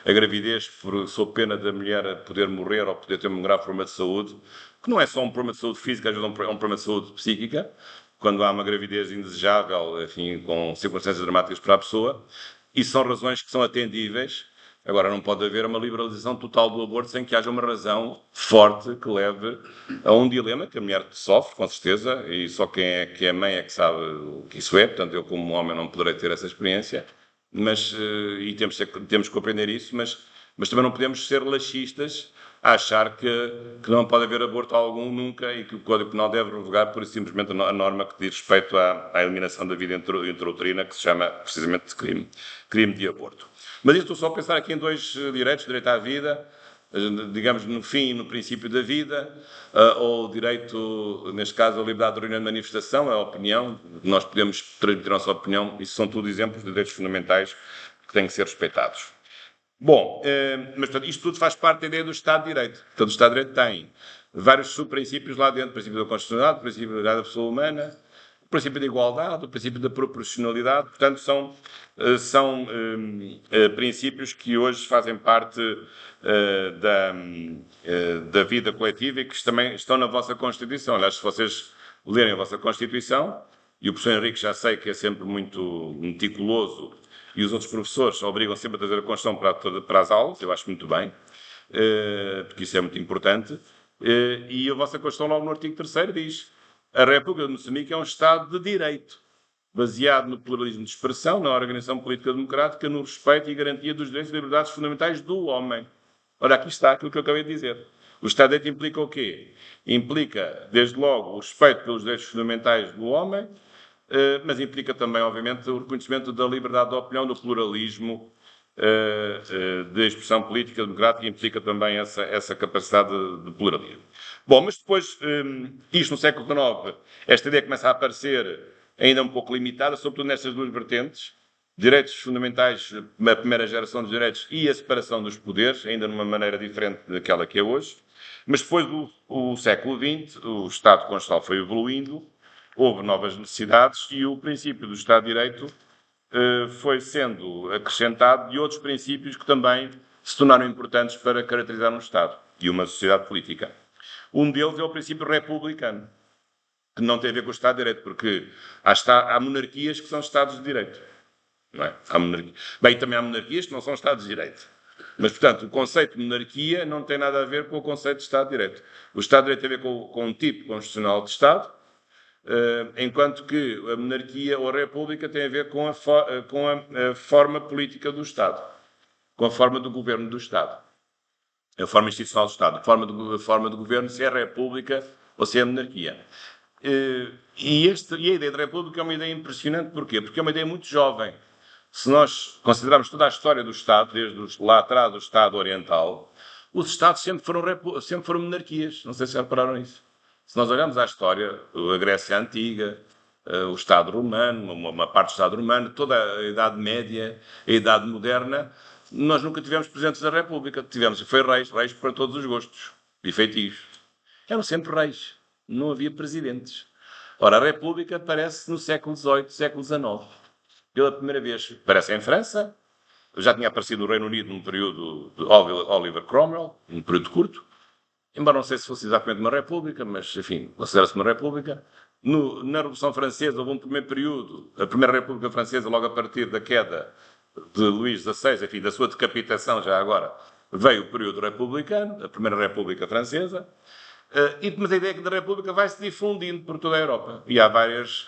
a gravidez sob pena da mulher poder morrer ou poder ter um grave problema de saúde, que não é só um problema de saúde física, às vezes é um problema de saúde psíquica, quando há uma gravidez indesejável, enfim, com circunstâncias dramáticas para a pessoa, e são razões que são atendíveis. Agora, não pode haver uma liberalização total do aborto sem que haja uma razão forte que leve a um dilema que a mulher sofre, com certeza, e só quem é mãe é que sabe o que isso é. Portanto, eu, como homem, não poderei ter essa experiência, e temos que compreender isso, mas também não podemos ser laxistas a achar que não pode haver aborto algum nunca e que o Código Penal deve revogar por simplesmente a norma que diz respeito à eliminação da vida intrauterina, que se chama precisamente de crime de aborto. Mas isto estou só a pensar aqui em dois direitos, direito à vida, digamos no fim e no princípio da vida, ou o direito, neste caso, à liberdade de reunião e manifestação, a opinião, nós podemos transmitir a nossa opinião, isso são tudo exemplos de direitos fundamentais que têm que ser respeitados. Bom, mas portanto, isto tudo faz parte da ideia do Estado de Direito. Portanto, o Estado de Direito tem vários subprincípios lá dentro, o princípio da constitucionalidade, o princípio da liberdade da pessoa humana, o princípio da igualdade, o princípio da proporcionalidade, portanto, são princípios que hoje fazem parte da vida coletiva e que também estão na vossa Constituição. Aliás, se vocês lerem a vossa Constituição, e o professor Henrique já sei que é sempre muito meticuloso, e os outros professores obrigam sempre a trazer a Constituição para as aulas, eu acho muito bem, porque isso é muito importante, e a vossa Constituição, logo no artigo 3º, diz: a República de Moçambique é um Estado de Direito, baseado no pluralismo de expressão, na organização política democrática, no respeito e garantia dos direitos e liberdades fundamentais do homem. Ora, aqui está aquilo que eu acabei de dizer. O Estado de Direito implica o quê? Implica, desde logo, o respeito pelos direitos fundamentais do homem, mas implica também, obviamente, o reconhecimento da liberdade de opinião, do pluralismo de expressão política democrática, implica também essa capacidade de pluralismo. Bom, mas depois, isto no século XIX, esta ideia começa a aparecer ainda um pouco limitada, sobretudo nestas duas vertentes, direitos fundamentais, a primeira geração dos direitos e a separação dos poderes, ainda numa maneira diferente daquela que é hoje. Mas depois do século XX, o Estado Constitucional foi evoluindo, houve novas necessidades e o princípio do Estado de Direito foi sendo acrescentado e outros princípios que também se tornaram importantes para caracterizar um Estado e uma sociedade política. Um deles é o princípio republicano. que não tem a ver com o Estado de Direito, porque há monarquias que são Estados de Direito. Não é? Bem, também há monarquias que não são Estados de Direito. Mas, portanto, o conceito de monarquia não tem nada a ver com o conceito de Estado de Direito. O Estado de Direito tem a ver com um tipo constitucional de Estado, enquanto que a monarquia ou a república tem a ver com a forma política do Estado, com a forma do governo do Estado, a forma institucional do Estado, a forma do governo, se é a república ou se é a monarquia. E a ideia de república é uma ideia impressionante. Porquê? Porque é uma ideia muito jovem. Se nós considerarmos toda a história do Estado, desde lá atrás do Estado Oriental, os Estados sempre foram monarquias. Não sei se já repararam isso. Se nós olharmos à história, a Grécia Antiga, o Estado Romano, uma parte do Estado Romano, toda a Idade Média, a Idade Moderna, nós nunca tivemos presidentes da República. Foi reis para todos os gostos e feitios. Eram sempre reis. Não havia presidentes. Ora, a República aparece no século XVIII, século XIX. Pela primeira vez, aparece em França. Já tinha aparecido no Reino Unido num período de Oliver Cromwell, num período curto. Embora não sei se fosse exatamente uma república, mas, enfim, considera-se uma república. Na Revolução Francesa houve um primeiro período, a Primeira República Francesa, logo a partir da queda de Luís XVI, enfim, da sua decapitação já agora, veio o período republicano, a Primeira República Francesa. Mas a ideia é que da República vai se difundindo por toda a Europa. E há várias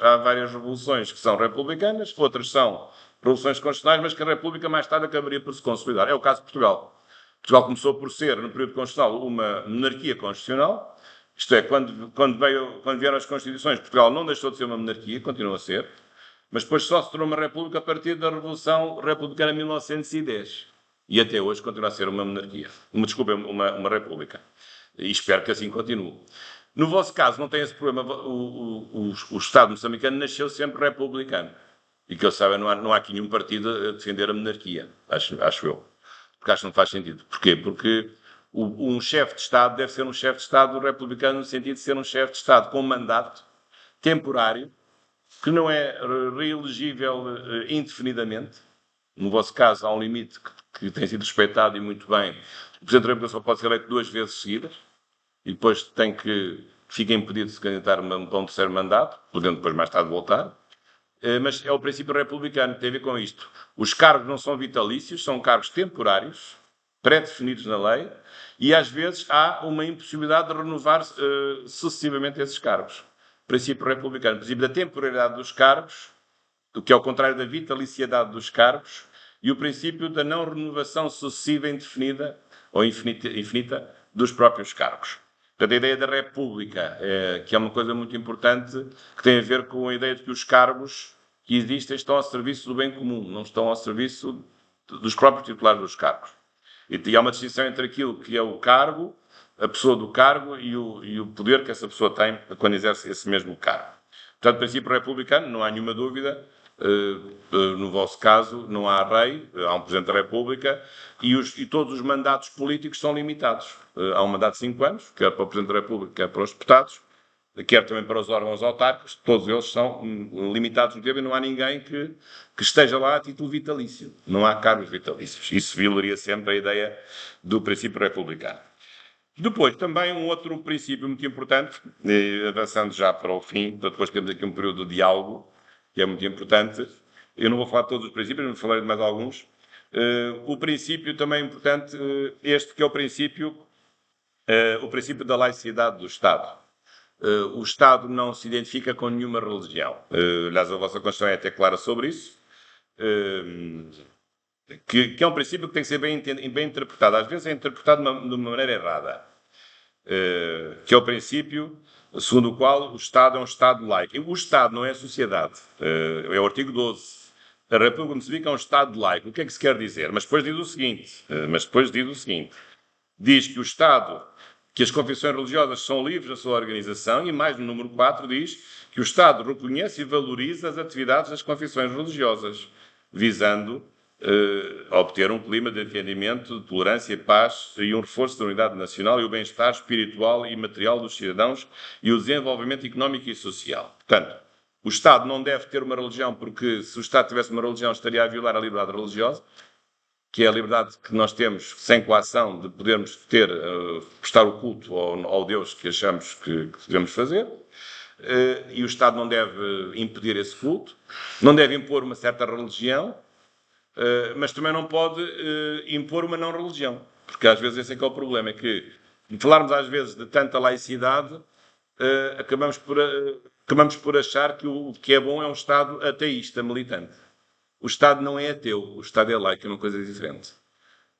revoluções que são republicanas, outras são revoluções constitucionais, mas que a República mais tarde acabaria por se consolidar. É o caso de Portugal. Portugal começou por ser, no período constitucional, uma monarquia constitucional. Isto é, quando vieram as Constituições, Portugal não deixou de ser uma monarquia, continua a ser, mas depois só se tornou uma república a partir da Revolução Republicana de 1910. E até hoje continua a ser uma monarquia. Uma república. E espero que assim continue. No vosso caso, não tem esse problema. O Estado moçambicano nasceu sempre republicano. E que eu saiba, não há aqui nenhum partido a defender a monarquia. Acho eu. Porque acho que não faz sentido. Porquê? Porque um chefe de Estado deve ser um chefe de Estado republicano no sentido de ser um chefe de Estado com mandato temporário, que não é reelegível indefinidamente. No vosso caso, há um limite que tem sido respeitado e muito bem. O Presidente da República só pode ser eleito 2 vezes seguidas e depois fica impedido de se candidatar para um terceiro mandato, podendo depois mais tarde voltar. Mas é o princípio republicano que tem a ver com isto. Os cargos não são vitalícios, são cargos temporários, pré-definidos na lei, e às vezes há uma impossibilidade de renovar sucessivamente esses cargos. Princípio republicano, princípio da temporalidade dos cargos, o que é o contrário da vitaliciedade dos cargos, e o princípio da não renovação sucessiva indefinida ou infinita dos próprios cargos. Portanto, a ideia da República, que é uma coisa muito importante, que tem a ver com a ideia de que os cargos que existem estão ao serviço do bem comum, não estão ao serviço dos próprios titulares dos cargos. E há uma distinção entre aquilo que é o cargo, a pessoa do cargo e o poder que essa pessoa tem quando exerce esse mesmo cargo. Portanto, princípio republicano, não há nenhuma dúvida. No vosso caso, não há rei, há um Presidente da República e todos os mandatos políticos são limitados. Há um mandato de 5 anos, quer para o Presidente da República, quer para os deputados, quer também para os órgãos autárquicos, todos eles são limitados no tempo e não há ninguém que esteja lá a título vitalício. Não há cargos vitalícios. Isso violaria sempre a ideia do princípio republicano. Depois, também um outro princípio muito importante, avançando já para o fim, depois temos aqui um período de diálogo, que é muito importante. Eu não vou falar de todos os princípios, mas falarei de mais alguns. O princípio também importante, este que é o princípio da laicidade do Estado. O Estado não se identifica com nenhuma religião. Aliás, a vossa Constituição é até clara sobre isso. Que é um princípio que tem que ser bem interpretado. Às vezes é interpretado de uma maneira errada. Que é o princípio segundo o qual o Estado é um Estado laico. O Estado não é a sociedade. É o artigo 12. A República Moçambique é um Estado laico. O que é que se quer dizer? Mas depois diz o seguinte. Diz que o Estado, que as confissões religiosas são livres da sua organização, e mais no número 4 diz que o Estado reconhece e valoriza as atividades das confissões religiosas, visando obter um clima de entendimento, de tolerância, paz e um reforço da unidade nacional e o bem-estar espiritual e material dos cidadãos e o desenvolvimento económico e social. Portanto, o Estado não deve ter uma religião, porque se o Estado tivesse uma religião estaria a violar a liberdade religiosa, que é a liberdade que nós temos, sem coação, de podermos prestar o culto ao Deus que achamos que devemos fazer. e o Estado não deve impedir esse culto, não deve impor uma certa religião, mas também não pode impor uma não-religião. Porque às vezes esse é que é o problema, é que falarmos às vezes de tanta laicidade, acabamos por achar que o que é bom é um Estado ateísta, militante. O Estado não é ateu, o Estado é laico, é uma coisa diferente.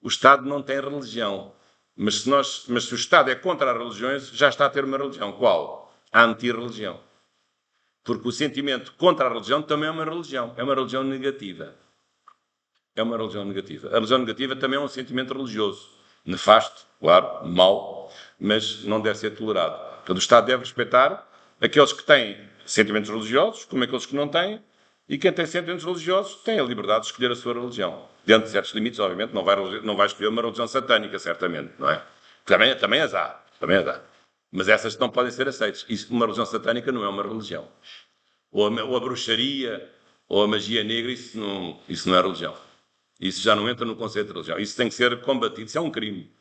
O Estado não tem religião. Mas se o Estado é contra as religiões, já está a ter uma religião. Qual? A anti-religião. Porque o sentimento contra a religião também é uma religião. É uma religião negativa. É uma religião negativa. A religião negativa também é um sentimento religioso. Nefasto, claro, mau, mas não deve ser tolerado. Portanto, o Estado deve respeitar aqueles que têm sentimentos religiosos, como aqueles que não têm, e quem tem sentimentos religiosos tem a liberdade de escolher a sua religião. Dentro de certos limites, obviamente, não vai escolher uma religião satânica, certamente, não é? Também as há. Mas essas não podem ser aceitas. Uma religião satânica não é uma religião. Ou a bruxaria, ou a magia negra, isso não é religião. Isso já não entra no conceito de religião. Isso tem que ser combatido. Isso é um crime.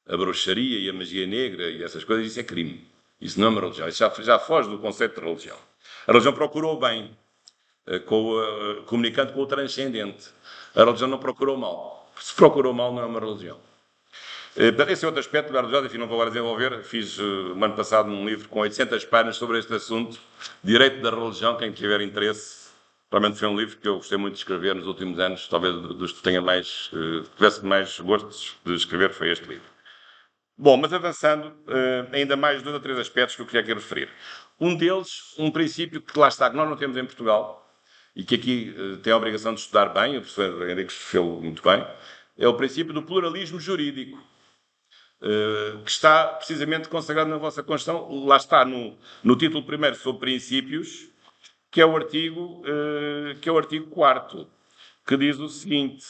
A bruxaria e a magia negra e essas coisas, isso é crime. Isso não é uma religião. Isso já foge do conceito de religião. A religião procurou o bem, comunicando com o transcendente. A religião não procurou o mal. Se procurou o mal, não é uma religião. Esse é outro aspecto da religião, enfim, não vou agora desenvolver. Fiz, no ano passado, um livro com 800 páginas sobre este assunto, Direito da Religião, quem tiver interesse. Realmente foi um livro que eu gostei muito de escrever nos últimos anos, talvez dos que tivesse mais gosto de escrever, foi este livro. Bom, mas avançando, ainda mais 2 ou 3 aspectos que eu queria aqui referir. Um deles, um princípio que lá está, que nós não temos em Portugal, e que aqui tem a obrigação de estudar bem, o professor Henrique escreveu muito bem, é o princípio do pluralismo jurídico, que está precisamente consagrado na vossa Constituição. Lá está, no título primeiro sobre princípios, que é o artigo 4º, que diz o seguinte: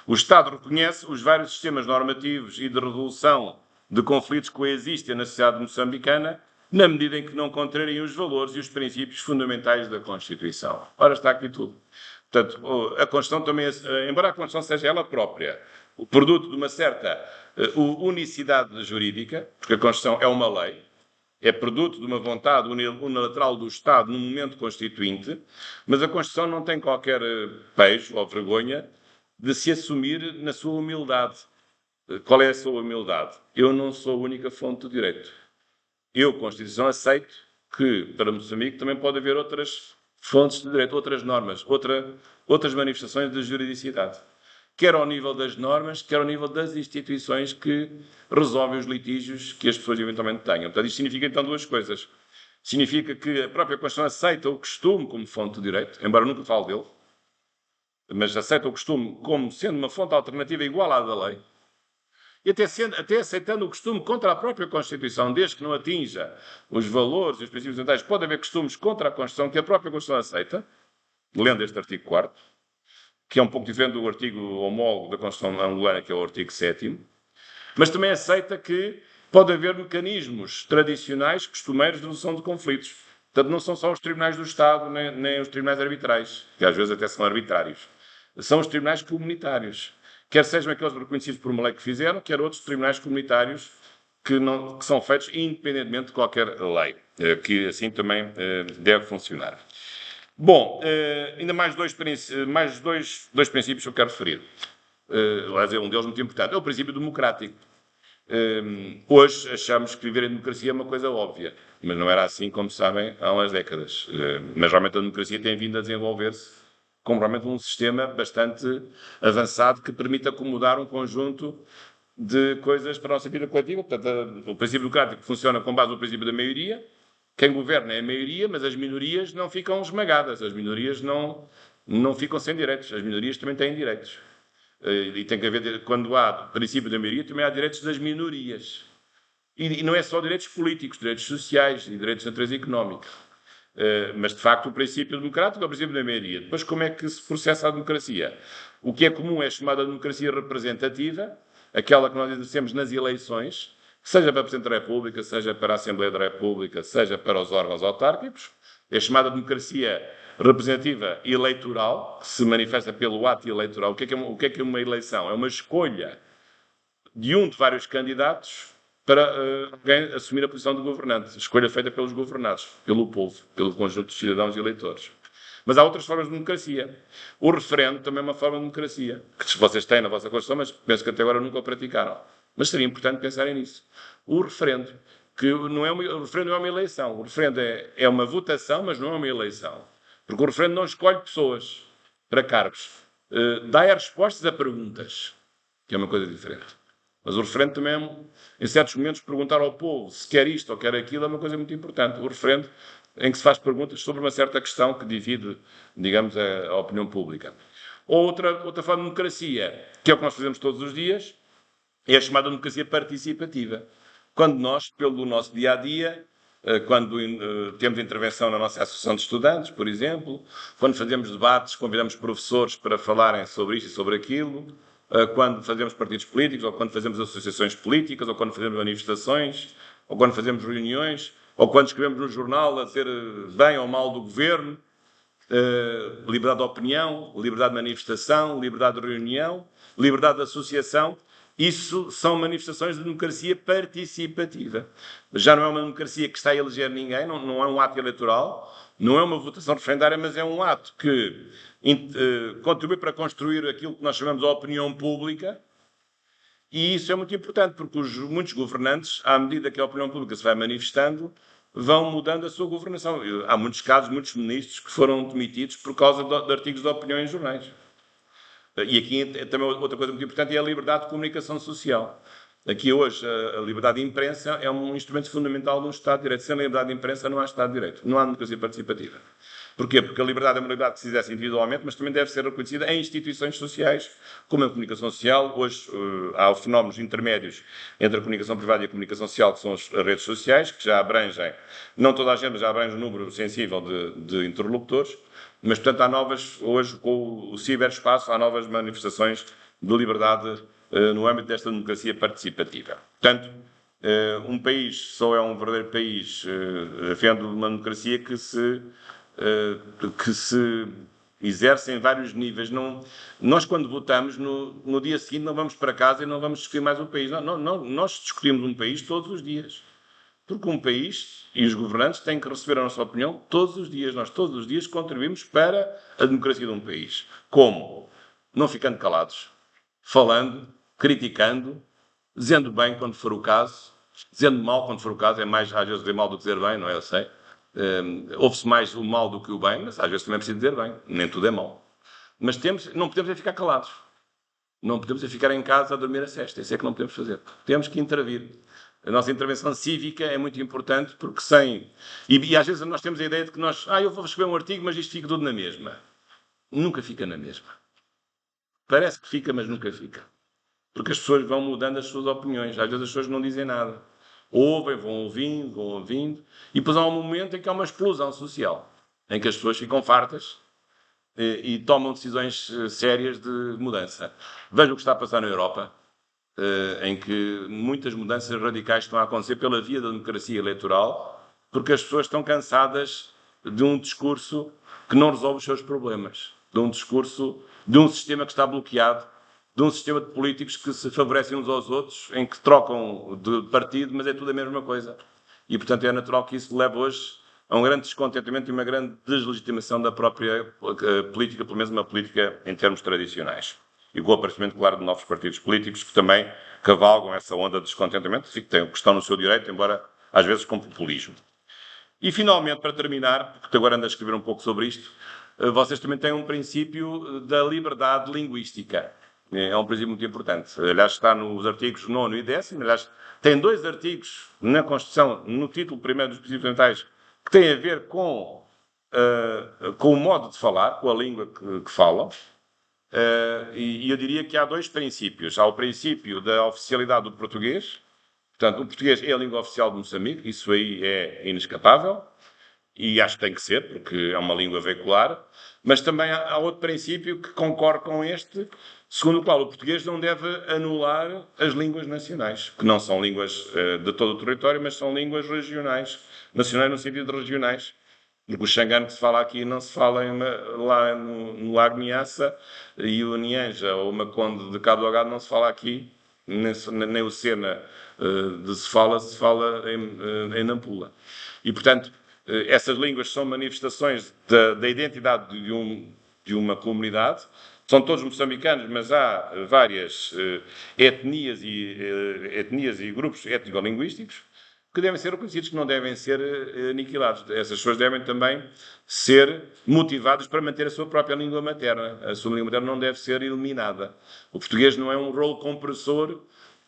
o Estado reconhece os vários sistemas normativos e de resolução de conflitos que coexistem na sociedade moçambicana, na medida em que não contrariem os valores e os princípios fundamentais da Constituição. Ora, está aqui tudo. Portanto, a Constituição também, embora a Constituição seja ela própria o produto de uma certa unicidade jurídica, porque a Constituição é uma lei, é produto de uma vontade unilateral do Estado no momento constituinte, mas a Constituição não tem qualquer pejo ou vergonha de se assumir na sua humildade. Qual é a sua humildade? Eu não sou a única fonte do direito. Eu, Constituição, aceito que, para Moçambique, também pode haver outras fontes de direito, outras normas, outras manifestações de juridicidade. Quer ao nível das normas, quer ao nível das instituições que resolvem os litígios que as pessoas eventualmente tenham. Portanto, isto significa então 2 coisas. Significa que a própria Constituição aceita o costume como fonte de direito, embora nunca fale dele, mas aceita o costume como sendo uma fonte alternativa igual à da lei, e até aceitando o costume contra a própria Constituição, desde que não atinja os valores e os princípios fundamentais, pode haver costumes contra a Constituição que a própria Constituição aceita, lendo este artigo 4º, que é um pouco diferente do artigo homólogo da Constituição angolana, que é o artigo 7º, mas também aceita que pode haver mecanismos tradicionais, costumeiros de resolução de conflitos. Portanto, não são só os tribunais do Estado, nem os tribunais arbitrais, que às vezes até são arbitrários. São os tribunais comunitários. Quer sejam aqueles reconhecidos por uma lei que fizeram, quer outros tribunais comunitários que são feitos independentemente de qualquer lei, que assim também deve funcionar. Bom, ainda mais dois princípios que eu quero referir. Um deles muito importante. É o princípio democrático. Hoje achamos que viver em democracia é uma coisa óbvia, mas não era assim, como sabem, há umas décadas. Mas realmente a democracia tem vindo a desenvolver-se como realmente um sistema bastante avançado que permite acomodar um conjunto de coisas para a nossa vida coletiva. Portanto, o princípio democrático funciona com base no princípio da maioria. Quem governa é a maioria, mas as minorias não ficam esmagadas. As minorias não ficam sem direitos. As minorias também têm direitos. E tem que haver, quando há princípio da maioria, também há direitos das minorias. E não é só direitos políticos, direitos sociais e direitos de natureza económica. Mas, de facto, o princípio democrático é o princípio da maioria. Depois, como é que se processa a democracia? O que é comum é chamada democracia representativa, aquela que nós exercemos nas eleições, seja para a Presidente da República, seja para a Assembleia da República, seja para os órgãos autárquicos. É chamada democracia representativa eleitoral, que se manifesta pelo ato eleitoral. O que é uma eleição? É uma escolha de um de vários candidatos para alguém assumir a posição de governante. Escolha feita pelos governados, pelo povo, pelo conjunto de cidadãos e eleitores. Mas há outras formas de democracia. O referendo também é uma forma de democracia, que vocês têm na vossa Constituição, mas penso que até agora nunca o praticaram. Mas seria importante pensarem nisso. O referendo, o referendo não é uma eleição. O referendo é uma votação, mas não é uma eleição. Porque o referendo não escolhe pessoas para cargos. Dá respostas a perguntas, que é uma coisa diferente. Mas o referendo também, em certos momentos, perguntar ao povo se quer isto ou quer aquilo é uma coisa muito importante. O referendo em que se faz perguntas sobre uma certa questão que divide, digamos, a opinião pública. Outra forma de democracia, que é o que nós fazemos todos os dias, é a chamada democracia participativa. Quando nós, pelo nosso dia-a-dia, quando temos intervenção na nossa associação de estudantes, por exemplo, quando fazemos debates, convidamos professores para falarem sobre isto e sobre aquilo, quando fazemos partidos políticos, ou quando fazemos associações políticas, ou quando fazemos manifestações, ou quando fazemos reuniões, ou quando escrevemos no jornal a dizer bem ou mal do governo, liberdade de opinião, liberdade de manifestação, liberdade de reunião, liberdade de associação. Isso são manifestações de democracia participativa. Já não é uma democracia que está a eleger ninguém, não é um ato eleitoral, não é uma votação referendária, mas é um ato que contribui para construir aquilo que nós chamamos de opinião pública. E isso é muito importante, porque muitos governantes, à medida que a opinião pública se vai manifestando, vão mudando a sua governação. Há muitos casos, muitos ministros que foram demitidos por causa de artigos de opinião em jornais. E aqui também outra coisa muito importante é a liberdade de comunicação social. Aqui hoje a liberdade de imprensa é um instrumento fundamental de um Estado de Direito. Sem liberdade de imprensa não há Estado de Direito, não há democracia participativa. Porquê? Porque a liberdade é uma liberdade que se exerce individualmente, mas também deve ser reconhecida em instituições sociais, como a comunicação social. Hoje há fenómenos intermédios entre a comunicação privada e a comunicação social, que são as redes sociais, que já abrangem, não toda a gente, mas já abrangem um número sensível de interlocutores. Mas, portanto, há novas, hoje, com o ciberespaço, há novas manifestações de liberdade no âmbito desta democracia participativa. Portanto, um país só é um verdadeiro país vendo uma democracia que se exerce em vários níveis. Nós, quando votamos, no dia seguinte não vamos para casa e não vamos discutir mais o país. Nós discutimos um país todos os dias. Porque um país e os governantes têm que receber a nossa opinião todos os dias. Nós todos os dias contribuímos para a democracia de um país. Como? Não ficando calados. Falando, criticando, dizendo bem quando for o caso, dizendo mal quando for o caso. É mais às vezes dizer mal do que dizer bem, não é? Eu sei. Ouve-se mais o mal do que o bem, mas às vezes também é preciso dizer bem. Nem tudo é mal. Mas não podemos ficar calados. Não podemos ficar em casa a dormir a sesta. Isso é que não podemos fazer. Temos que intervir. A nossa intervenção cívica é muito importante, porque E às vezes nós temos a ideia de que eu vou escrever um artigo, mas isto fica tudo na mesma. Nunca fica na mesma. Parece que fica, mas nunca fica. Porque as pessoas vão mudando as suas opiniões. Às vezes as pessoas não dizem nada. Ouvem, vão ouvindo. E depois há um momento em que há uma explosão social, em que as pessoas ficam fartas e tomam decisões sérias de mudança. Vejam o que está a passar na Europa, em que muitas mudanças radicais estão a acontecer pela via da democracia eleitoral, porque as pessoas estão cansadas de um discurso que não resolve os seus problemas, de um discurso de um sistema que está bloqueado, de um sistema de políticos que se favorecem uns aos outros, em que trocam de partido, mas é tudo a mesma coisa. E, portanto, é natural que isso leve hoje a um grande descontentamento e uma grande deslegitimação da própria política, pelo menos uma política em termos tradicionais. E com o aparecimento, claro, de novos partidos políticos que também cavalgam essa onda de descontentamento, que estão no seu direito, embora às vezes com populismo. E, finalmente, para terminar, porque agora ando a escrever um pouco sobre isto, vocês também têm um princípio da liberdade linguística. É um princípio muito importante. Aliás, está nos artigos 9º e 10º. Aliás, tem 2 artigos na Constituição, no título primeiro dos princípios fundamentais, que têm a ver com o modo de falar, com a língua que falam. E eu diria que há 2 princípios. Há o princípio da oficialidade do português. Portanto, o português é a língua oficial de Moçambique. Isso aí é inescapável. E acho que tem que ser, porque é uma língua veicular. Mas também há outro princípio que concorre com este, segundo o qual o português não deve anular as línguas nacionais, que não são línguas de todo o território, mas são línguas regionais. Nacionais no sentido de regionais. Porque o xangano que se fala aqui não se fala lá no Lago Niassa, e o Nianja ou o Maconde de Cabo Delgado não se fala aqui, nem o Sena se fala em Nampula. E, portanto, essas línguas são manifestações da identidade de uma comunidade. São todos moçambicanos, mas há várias etnias e grupos étnico-linguísticos que devem ser reconhecidos, que não devem ser aniquilados. Essas pessoas devem também ser motivadas para manter a sua própria língua materna. A sua língua materna não deve ser eliminada. O português não é um rolo compressor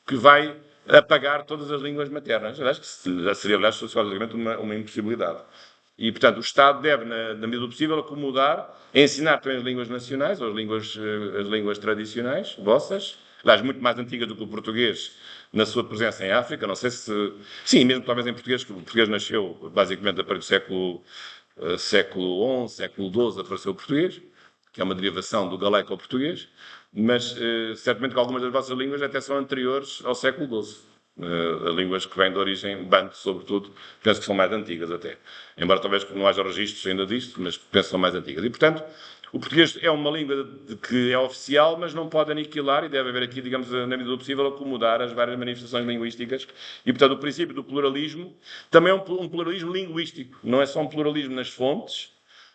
que vai apagar todas as línguas maternas. Acho que já seria, aliás, sociologicamente uma impossibilidade. E, portanto, o Estado deve, na medida do possível, acomodar, ensinar também as línguas nacionais, ou as línguas tradicionais, vossas, aliás, muito mais antigas do que o português, na sua presença em África. Não sei se... Sim, mesmo talvez em português, que o português nasceu, basicamente, a partir do século XI, século XII, apareceu o português, que é uma derivação do galaico ao português, mas certamente que algumas das vossas línguas até são anteriores ao século XII. Línguas que vêm de origem banto, sobretudo, penso que são mais antigas até. Embora talvez não haja registros ainda disto, mas penso que são mais antigas. E, portanto, o português é uma língua que é oficial, mas não pode aniquilar e deve haver aqui, digamos, na medida do possível, acomodar as várias manifestações linguísticas. E, portanto, o princípio do pluralismo também é um pluralismo linguístico. Não é só um pluralismo nas fontes,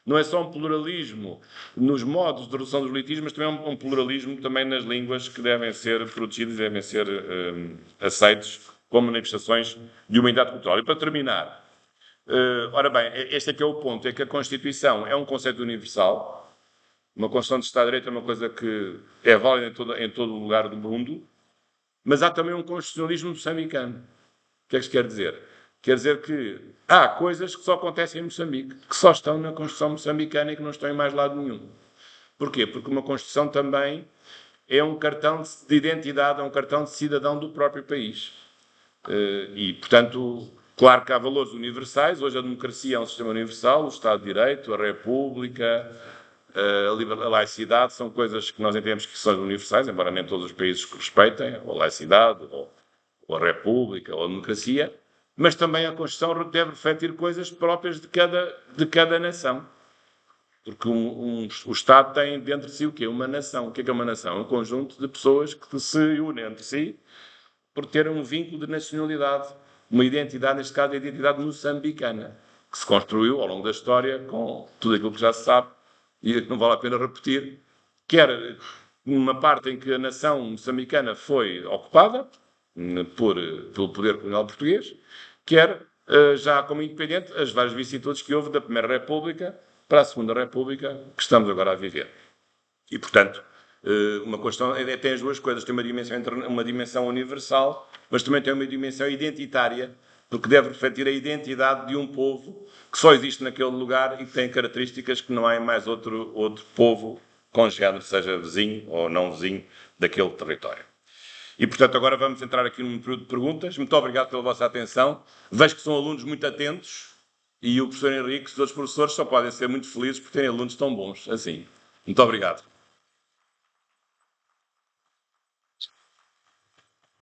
não é só um pluralismo nos modos de redução dos litígios, mas também é um pluralismo também nas línguas que devem ser protegidas e devem ser aceitos como manifestações de uma unidade cultural. E para terminar, ora bem, este aqui é o ponto, é que a Constituição é um conceito universal. Uma Constituição de Estado de Direito é uma coisa que é válida em todo o lugar do mundo, mas há também um constitucionalismo moçambicano. O que é que isto quer dizer? Quer dizer que há coisas que só acontecem em Moçambique, que só estão na Constituição moçambicana e que não estão em mais lado nenhum. Porquê? Porque uma Constituição também é um cartão de identidade, é um cartão de cidadão do próprio país. E, portanto, claro que há valores universais. Hoje a democracia é um sistema universal, o Estado de Direito, a República, a laicidade, são coisas que nós entendemos que são universais, embora nem todos os países respeitem, ou a laicidade, ou a República, ou a democracia. Mas também a Constituição deve refletir coisas próprias de cada nação. Porque o Estado tem dentro de si o quê? Uma nação. O que é uma nação? É um conjunto de pessoas que se unem entre si por ter um vínculo de nacionalidade, uma identidade, neste caso a identidade moçambicana, que se construiu ao longo da história com tudo aquilo que já se sabe e que não vale a pena repetir, quer numa parte em que a nação moçambicana foi ocupada pelo poder colonial português, quer, já como independente, as várias vicissitudes que houve da Primeira República para a Segunda República, que estamos agora a viver. E, portanto, uma questão tem as duas coisas. Tem uma dimensão universal, mas também tem uma dimensão identitária, porque deve refletir a identidade de um povo que só existe naquele lugar e que tem características que não há em mais outro povo com género, seja vizinho ou não vizinho daquele território. E, portanto, agora vamos entrar aqui num período de perguntas. Muito obrigado pela vossa atenção. Vejo que são alunos muito atentos e o professor Henrique e os outros professores só podem ser muito felizes por terem alunos tão bons assim. Muito obrigado.